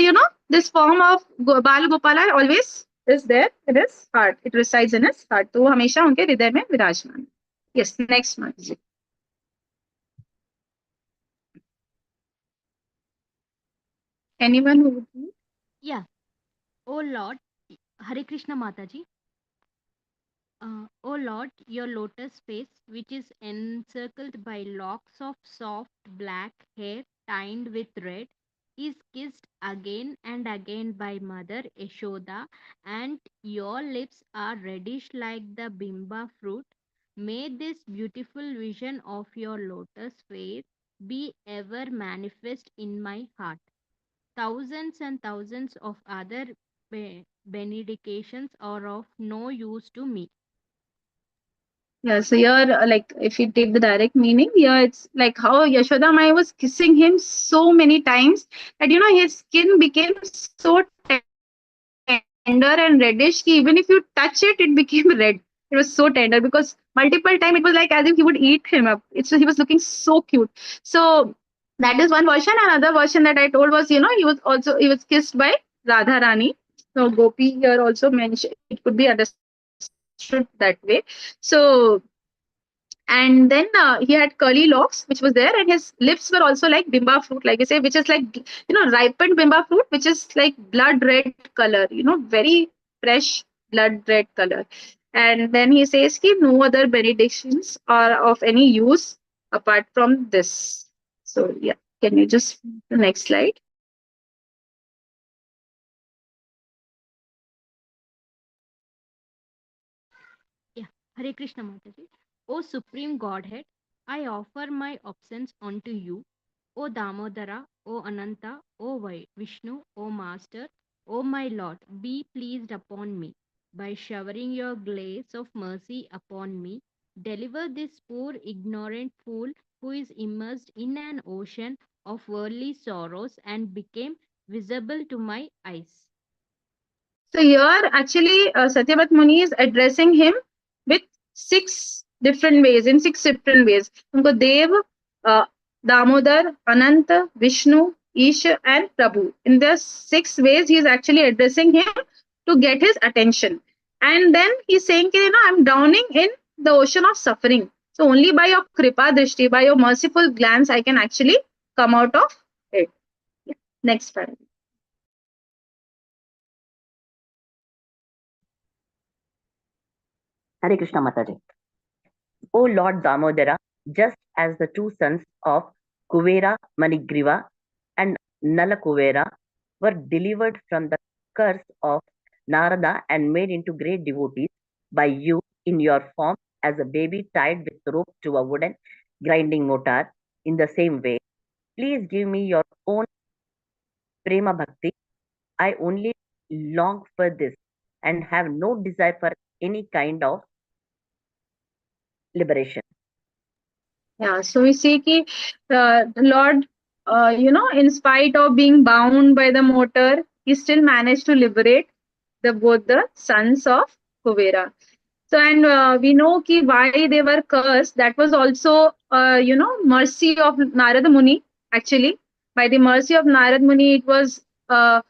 this form of Bal Gopala always is there in his heart. It resides in his heart. तो वो हमेशा उनके हृदय में विराजमान. Yes, next one. Anyone who would read?
Yeah. Oh Lord, Hare Krishna Mataji. O Lord, your lotus face, which is encircled by locks of soft black hair tined with red, is kissed again and again by Mother Yashoda, and your lips are reddish like the bimba fruit. May this beautiful vision of your lotus face be ever manifest in my heart. Thousands and thousands of other benedictions are of no use to me.
Yeah, so here, like, if you take the direct meaning, here it's like how Yashoda Mai was kissing him so many times that, his skin became so tender and reddish. Even if you touch it, it became red. It was so tender because multiple times it was like as if he would eat him up. He was looking so cute. So that is one version. Another version that I told was, he was kissed by Radha Rani. So Gopi here also mentioned it could be understood that way. So and then he had curly locks which was there, and his lips were also like bimba fruit, like we say, which is like ripened bimba fruit, which is like blood red color, very fresh blood red color. And then he says ki no other benedictions are of any use apart from this. So yeah, can you just the next slide?
Yeah, Hare Krishna Mataji. O Supreme Godhead, I offer my obeisance unto you. O Damodara, O Ananta, O Vishnu, O Master, O my Lord, be pleased upon me. by showering your glaze of mercy upon me. Deliver this poor ignorant fool who is immersed in an ocean of worldly sorrows and became visible to my eyes.
So here actually Satyavrat Muni is addressing him with six different ways, in six different ways. उनको देव, Damodar, Ananta, Vishnu, Ish and Prabhu. In the six ways he is actually addressing him to get his attention. And then he's saying, I'm drowning in the ocean of suffering. So only by your kripa drishti, by your merciful glance, I can actually come out of it. Yeah. Next paragraph.
Hare Krishna Mataji. O Lord Damodara, just as the two sons of Kuvera Manigriva and Nalakuvera were delivered from the curse of Narada and made into great devotees by you in your form as a baby tied with rope to a wooden grinding mortar, in the same way, please give me your own prema bhakti. I only long for this and have no desire for any kind of liberation.
Yeah, so we see ki the Lord, in spite of being bound by the motor, he still managed to liberate both the sons of Kuvera. So, and we know ki why they were cursed. That was also, mercy of Narada Muni. Actually, by the mercy of Narada Muni, it was boon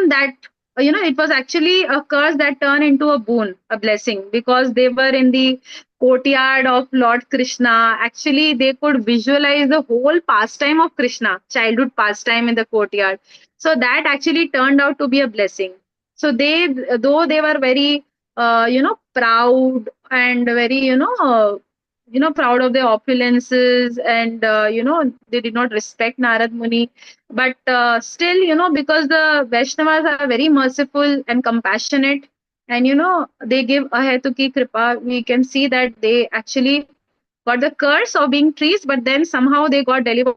that it was actually a curse that turned into a boon, a blessing, because they were in the courtyard of Lord Krishna. Actually they could visualize the whole pastime of Krishna, childhood pastime in the courtyard. So that actually turned out to be a blessing. So they, though they were very proud and very proud of their opulences, and they did not respect Narad Muni, but still, because the Vaishnavas are very merciful and compassionate, and they give ahetuki kripa, we can see that they actually got the curse of being trees, but then somehow they got delivered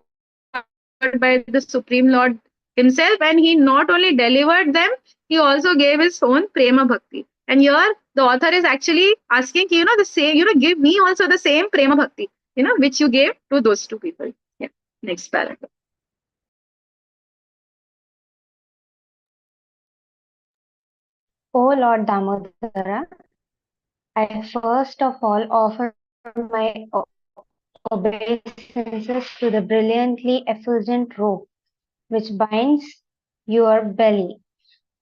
by the Supreme Lord himself, and he not only delivered them, he also gave his own prema bhakti. And here the author is actually asking, the same, give me also the same prema bhakti, which you gave to those two people. Yeah. Next paragraph.
O Lord Damodara, I first of all offer my obeisances to the brilliantly effulgent robe which binds your belly.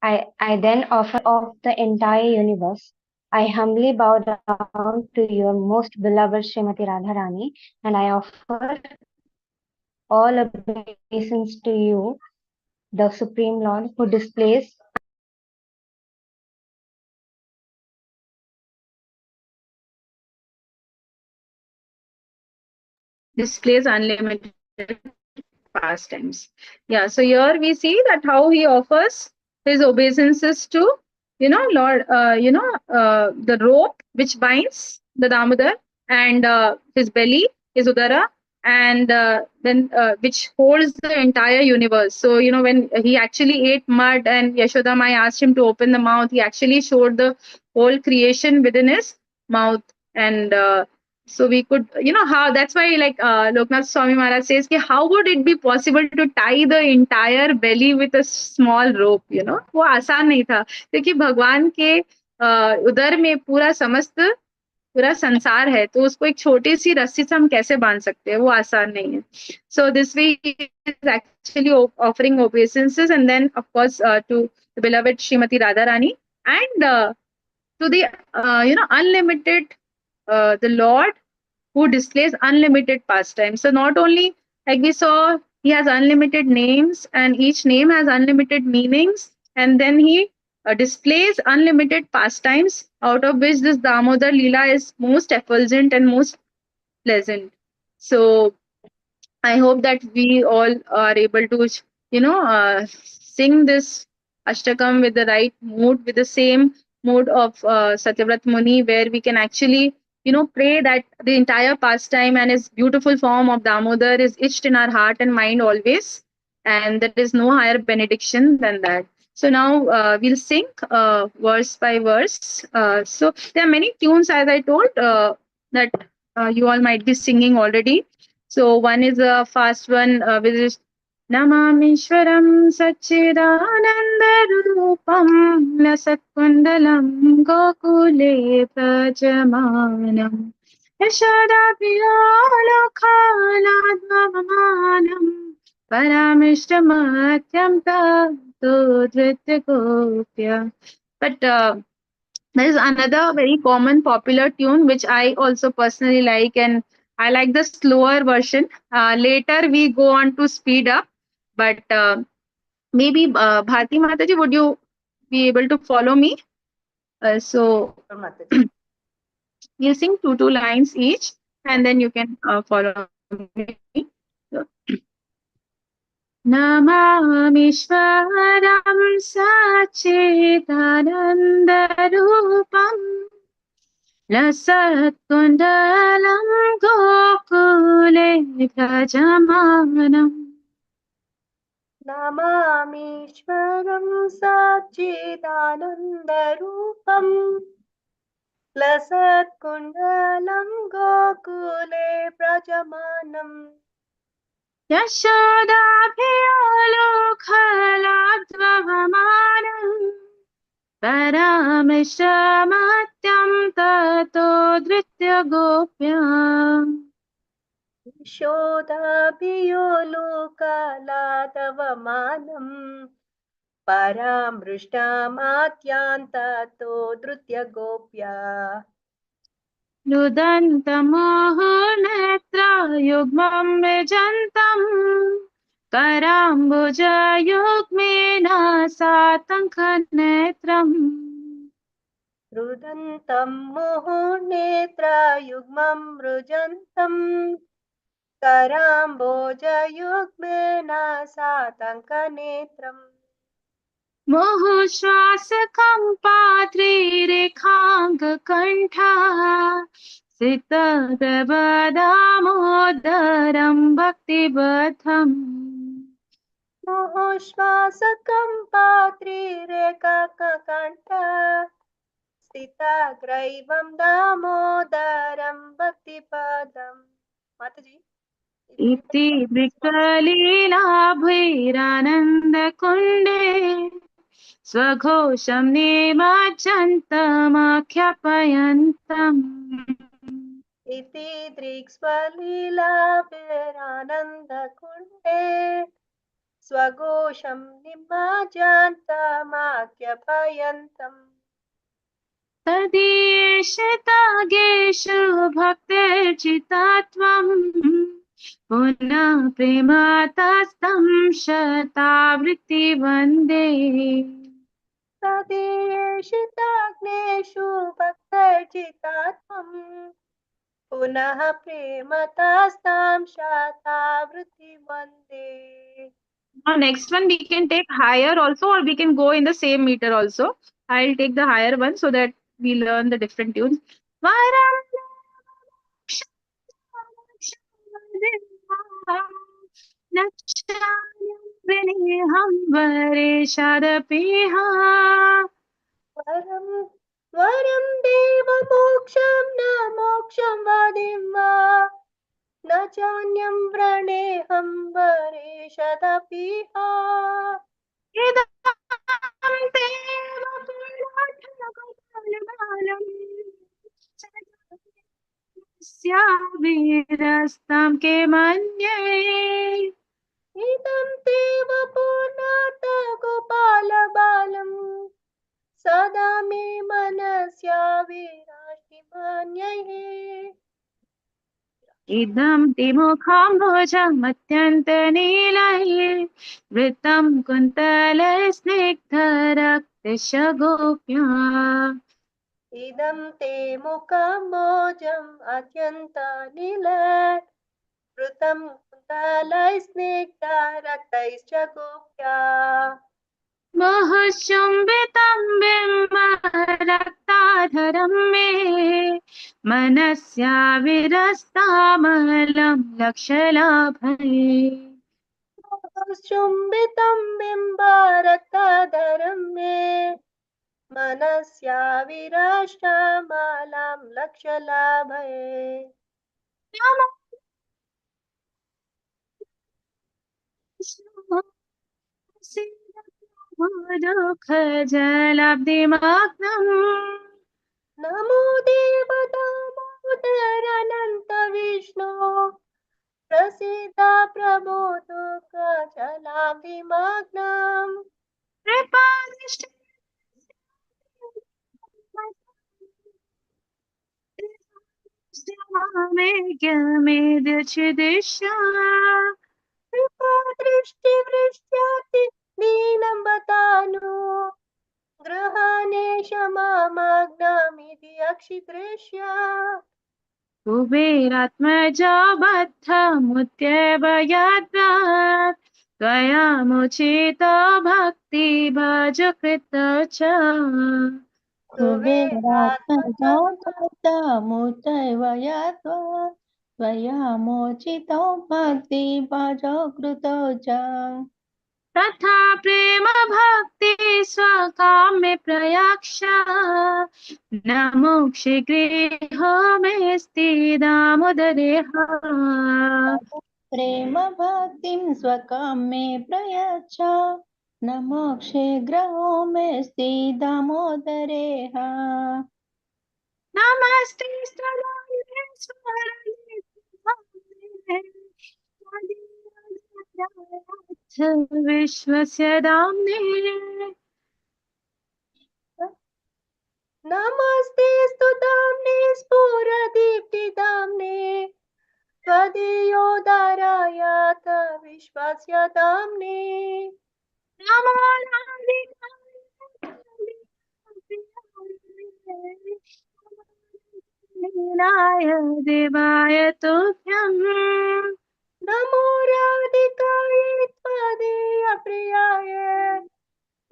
I then offer of the entire universe. I humbly bow down to your most beloved Srimati Radharani, and I offer all obeisance to you, the Supreme Lord, who displays
Displays unlimited pastimes. Yeah, so here we see that how he offers his obeisances to, Lord, the rope which binds the Damodar, and his belly, his Udara, and then which holds the entire universe. So, when he actually ate mud and Yashoda Mai asked him to open the mouth, he actually showed the whole creation within his mouth. And so we could, how, that's why, like Loknath Swami Maharaj says ki how would it be possible to tie the entire belly with a small rope, वो आसान नहीं था, क्योंकि भगवान के उदर में पूरा समस्त पूरा संसार है, तो उसको एक छोटी सी रस्सी से हम कैसे बांध सकते हैं, वो आसान नहीं है. So this way is actually offering obeisances, and then of course to the beloved Srimati Radharani, and to the unlimited the Lord who displays unlimited pastime. So not only, like we saw, he has unlimited names, and each name has unlimited meanings, and then he displays unlimited pastimes, out of which this Damodar Leela is most effulgent and most pleasant. So I hope that we all are able to, sing this Ashtakam with the right mood, with the same mood of Satyavrat Muni, where we can actually, pray that the entire pastime and his beautiful form of Damodar is etched in our heart and mind always. And there is no higher benediction than that. So now we'll sing verse by verse. So there are many tunes, as I told, that you all might be singing already. So one is a fast one, which is Namamishwaram Sachidanandarupam Lasatkundalam Gokule Prajamanam Yashadapiyalokaladvamanam Paramishtamathyam to Dritya Gopya. But there is another very common popular tune which I also personally like, and I like the slower version. Later we go on to speed up, but maybe Bharti Mataji, would you be able to follow me? So
Sure, Mataji.
we'll sing two lines each, and then you can follow me. So, नमामीश्वरं सच्चिदानन्दरूपम् लसत्कुण्डलं गोकुले भ्रजमानम्
नमामीश्वरं सच्चिदानन्दरूपम् लसत्कुण्डलं गोकुले व्रजमानम्
यशोदाभियोलोकलाद्वमानम् परामिश्रमत्यं ततो धृत्य गोप्या
यशोदाभियो लोकलादवमानम् परामृष्टामात्यान्ततो धृत्य गोप्या
रुदन्तमोहनेत्रयुग्मं विजन्तम् कराम्बुजयुग्मेन सातङ्कनेत्रम्
रुदन्तं मुहुर्नेत्रयुग्मं मृजन्तम् कराम्बोजयुग्मेन सातङ्कनेत्रम्
मुहुश्वासकम्पात्रिरेखाङ्ककण्ठा सितगवदामोदरं भक्तिबद्धम्
मुहुश्वासकम्पात्रिरेकाककण्ठ स्थितग्रैवं दामोदरं भक्तिपदम् माताजी
इति मृगलीलाभैरानन्दकुण्डे स्वघोषं निमज्जन्तमाख्यापयन्तम्
इति दृक्स्वलीलाभिरानन्दकुण्डे स्वघोषं निमज्जन्तमाख्यापयन्तम्
तदीशितागेषु भक्तिर्चितात्वम् पुनः प्रेमतस्तं शतावृत्ति वन्दे
तदीशिताग्नेषु भक्तर्चितात्वम् पुनः प्रेमतास्तां शतावृत्ति वन्दे.
Now next one we can take higher also, or we can go in the same meter also. I'll take the higher one so that we learn the different tunes.
वरं वरं देवमोक्षं न मोक्षं वदिं वा न चान्यं व्रणेऽहं वरेशदपि
वीरस्तं के मन्ये
इदं देव पूर्णात् गोपालबालम् सदा मे मनस्या विराजति मन्ये
इदं तिमुखाम्भोजमत्यन्तनीलये वृत्तं कुन्तलस्निग्धरक्तशगोप्या
इदं ते मुखमोजम् अत्यन्तनील वृतं कुन्तलैस्निग्धरक्तैश्च गोप्या
बहुचुम्बितं बिम्बरक्ताधरं मे मनस्या विरस्तामलं लक्षलाभये
कौस्तुम्बितं बिम्बारक्ताधरं मे मनस्या विराष्टामालां लक्ष्यलाभये। नमो देवदामोदरानन्त विष्णो प्रसीदा प्रभो दुःखजलाभिमग्नम्। कृपादृष्टिवृष्ट्याति दीनं बतानु ग्रहाणे क्षमामग्नमिति अक्षिदृश्या।
कुबेरात्मजा बद्धमुद्यवयाद्रात् त्वयामुचितो भक्ति भज कृत च।
कुबेरात्मजातमुतैवयात्वा त्वया मोचितो भक्ति भजो कृतो च।
तथा प्रेम भक्ति स्वकाम्य प्रयाक्ष न मोक्षे गृहो मे स्थिदामुदरेह।
प्रेम भक्तिं स्वकाम्ये प्रयच्छ न मोक्षे ग्रहो मे दामोदरेह।
नमस्ते विश्वस्य दाम्ने
नमस्ते स्तुताम्ने स्फुरदीप्तिदाम्ने त्वदीयोदारायात विश्वस्य दाम्ने।
लीलाय देवाय तुभ्यम्
नमो राधिकाय त्वदीयप्रियाय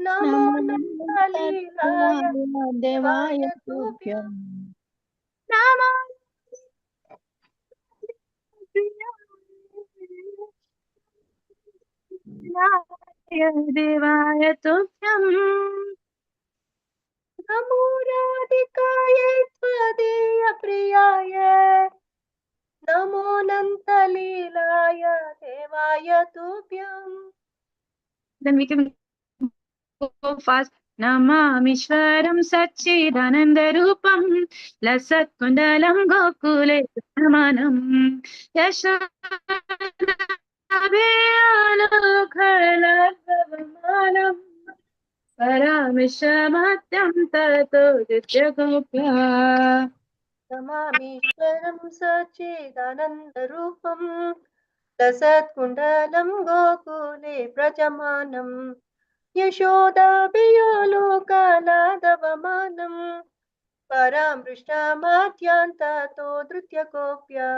नमो नन्दलीलाय
देवाय
देवाय तुभ्यम्।
तुभ्यम्।
नमो देवाय तुभ्यम्।
नमो राधिकाय त्वदीयप्रियाय नमो नन्दलीलाय देवाय तुभ्यम्।
Then we can go fast. नमामीश्वरं सच्चिदानन्दरूपं लसत्कुण्डलं गोकुले समानं यशोदाभियालोकलभवमानं परामिषमत्यं ततो दित्यगोप्या।
नमामीश्वरं सच्चिदानन्दरूपं लसत्कुण्डलं गोकुले प्रजमानं यशोदाभियोलोकलादवमानं परामृष्टमाद्यान्ततो धृत्यगोप्या।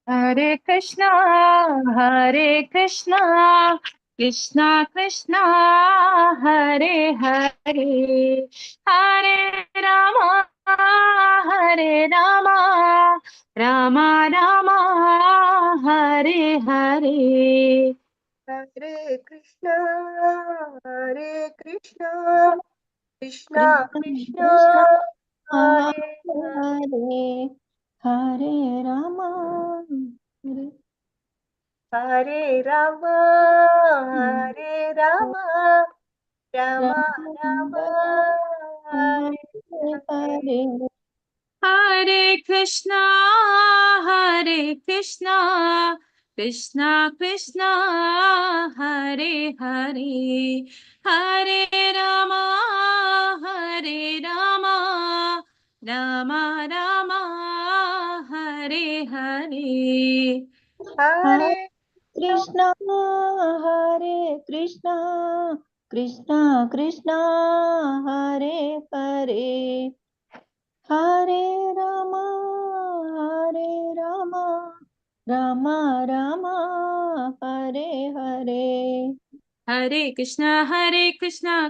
Hare Krishna, Hare Krishna, Krishna Krishna, Hare Hare, Hare Rama, Hare Rama, Rama Rama, Hare Hare.
Hare Krishna Krishna Krishna
Krishna
Hare
Hare Hare Ram
Hare Ram Hare Ram Ram Ram Hare Hare.
Hare
Hare Krishna, Hare Krishna, Krishna Krishna, Hare Hare, Hare Rama, Hare Rama, Rama Rama, Hare Hare.
Hare
Krishna Krishna Krishna Hare Hare Hare Ram Ram Ram Hare Hare.
Hare Krishna,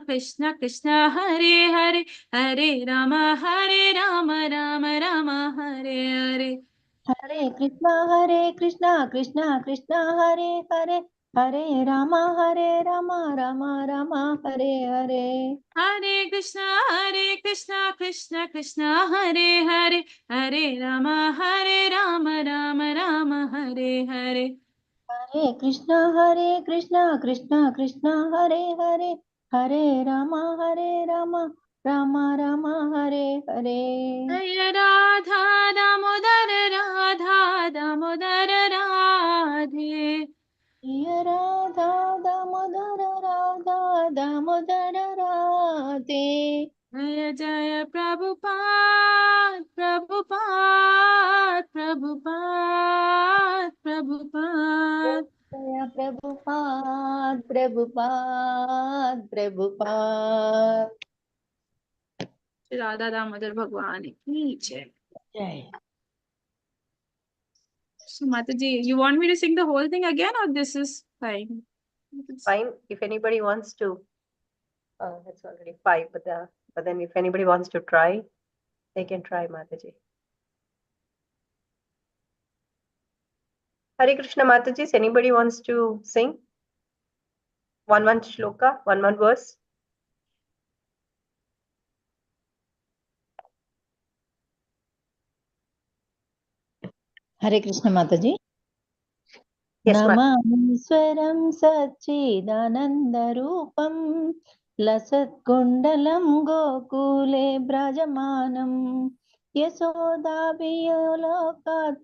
Krishna Krishna, Hare Hare, Hare Rama, Rama Rama, Hare Hare.
Hare Krishna Krishna Krishna Hare Hare Hare Rama, Rama Rama, Hare Hare.
Hare Krishna, Krishna Krishna, Hare Hare, Hare Rama, Rama Rama, Hare Hare.
Hare Krishna, Krishna Krishna, Hare Hare, Hare Rama, Rama Rama, Hare Hare.
Jaya Radha Damodar Radhe.
Jaya Radha Damodar Radhe.
Jaya Jaya Prabhupada, Prabhupada.
Jaya Prabhupada.
Shri Radha Damodar Bhagwan ki jai.
Jai.
So Mataji, you want me to sing the whole thing again or this is fine?
Fine. If anybody wants to, it's already 5, but then if anybody wants to try, they can try, Mataji. Hare Krishna, Mataji. Anybody wants to sing? One shloka, one verse.
Hare Krishna Mataji.
Yes,
Namamswaram Satchidanandarupam Lasatkundalam Gokule Brajamanam Yasodabiyolokat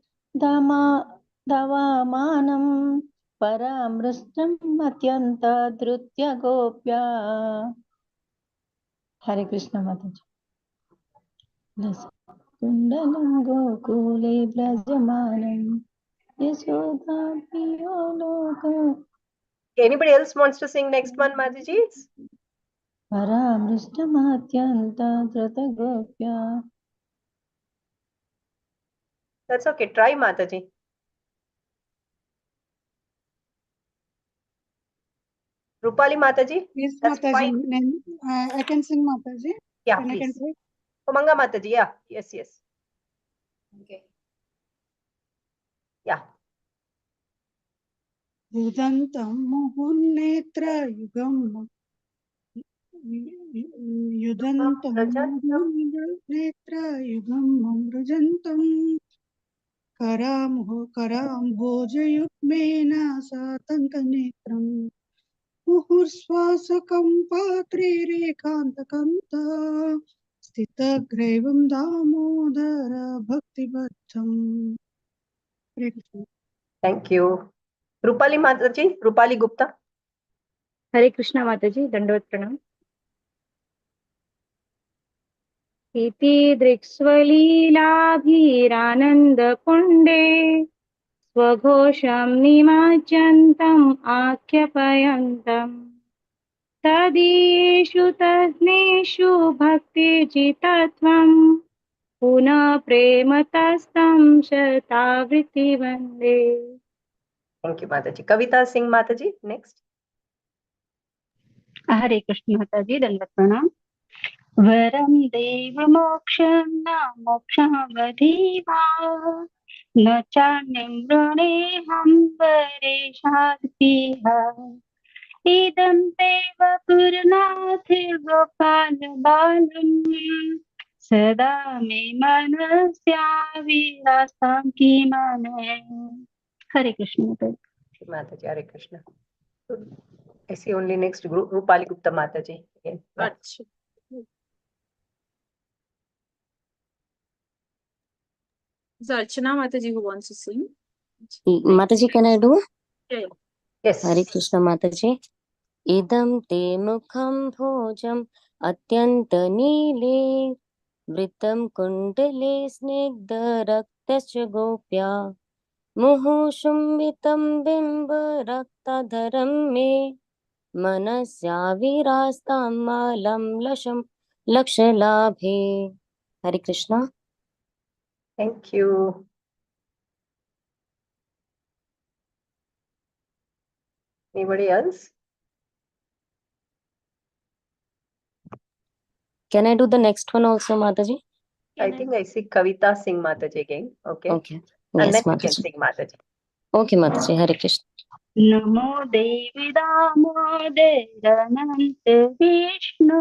Davamanam Paramrishtam Atyanta Drutya Gopya. Hare Krishna Mataji. Lasatkundalam Gokule Brajamanam
Anybody else wants to sing next one, Mataji? That's okay. Try, Mataji. Rupali Mataji?
Yes,
That's
Mataji.
fine.
I can sing Mataji.
Yeah,
Then I can
please.
try.
Umanga Mataji, yeah. Yes.
Okay.
Yeah.
Yudantam Muhunnetra Yugam Yudantam Muhunnetra Yugam Amrujantam Karam Bhojayukmena Satankanetram Muhurswasakam Patrirekantakanta Stitagraivam Damodara Bhaktivatham.
Thank you. Rupali Mataji, Rupali Gupta.
Hare Krishna Mataji, Dandavat Pranam. इति दृक्स्वलीलाभिरानन्दपुण्डे स्वघोषं निमज्जन्तम् आख्यापयन्तम् तदीयेषु तज्ञेषु भक्तिर्जितत्वम् पुनः प्रेमतस्तं शतावृत्ति वन्दे.
Thank you, Mataji. Kavita Singh Mataji, next.
Hare Krishna Mataji, Dandavat Pranam. वरं देवमोक्षं न मोक्षावधीवा न चान्यं वृणेऽहं वरेशाद्भिः इदं देव पुरनाथिर्गोपालबालं सदा मे मनस्याविलासं किमने. Hare Krishna
Mataji, Hare Krishna. I see only next group, Rupali Gupta Mataji. Again. Yeah.
Is Archana Mataji who wants to sing?
Mataji, can I do?
Yeah.
Yes.
Hare Krishna Mataji. Idam te mukham bhojam atyanta nile vritam kundale snigdha raktasya gopya muhu shumbitam bimba raktadharam me manasya virastam malam lakshalabhe. Hare Krishna.
Thank you. Anybody else?
Can I do the next one also, Mataji?
I think I see Kavita Singh Mataji again. Okay.
Okay.
And
Yes,
then we can
Mataji.
sing Mataji.
Okay, Mataji. Hare Krishna.
नमो देवी दामोदरानन्त विष्णु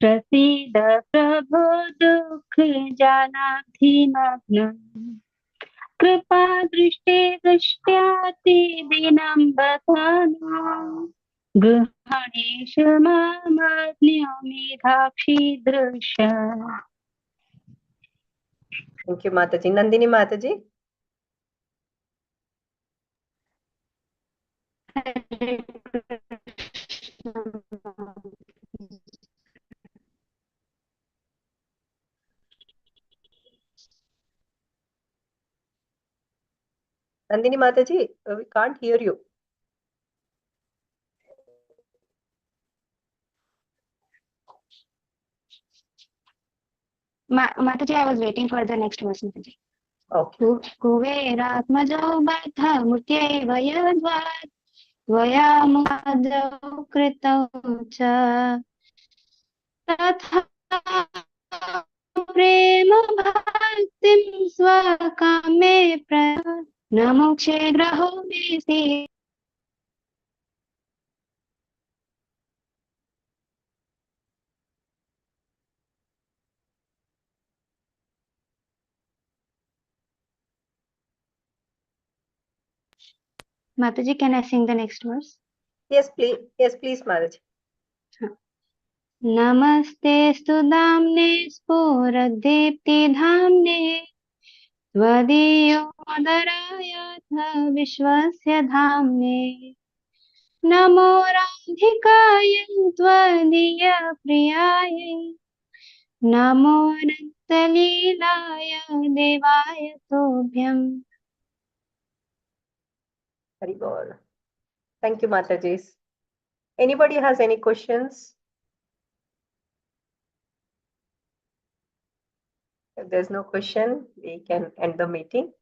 प्रसीद प्रभो दुःख जानाधिमग्नम् कृपा दृष्टि दृष्ट्यातिदीनं बधाना गृहाणेषु मामज्ञामिधाक्षि दृश्य.
Thank you, Mataji. Nandini Mataji. Nandini Mataji, we can't hear you.
Mataji, I was waiting for the next verse. Mataji.
Okay.
कुबेरात्मजौ बद्धमुख्यैव यद्वत् त्वया मुखादौ कृतौ च तथा प्रेम भक्तिं स्वकामे न मोक्षे ग्रहो विस्ति. Mataji, can I sing the next verse?
Yes, please. Yes, please, Mataji.
नमस्ते स्तुदाम्ने स्फुरदीप्तिधाम्ने त्वदीयोदरायथ विश्वस्य धाम्ने नमो राधिकाय त्वदीयप्रियाय नमो नक्तलीलाय देवाय तोभ्यम्.
Very good. Thank you, Mataji. Anybody has any questions? If there's no question, we can end the meeting.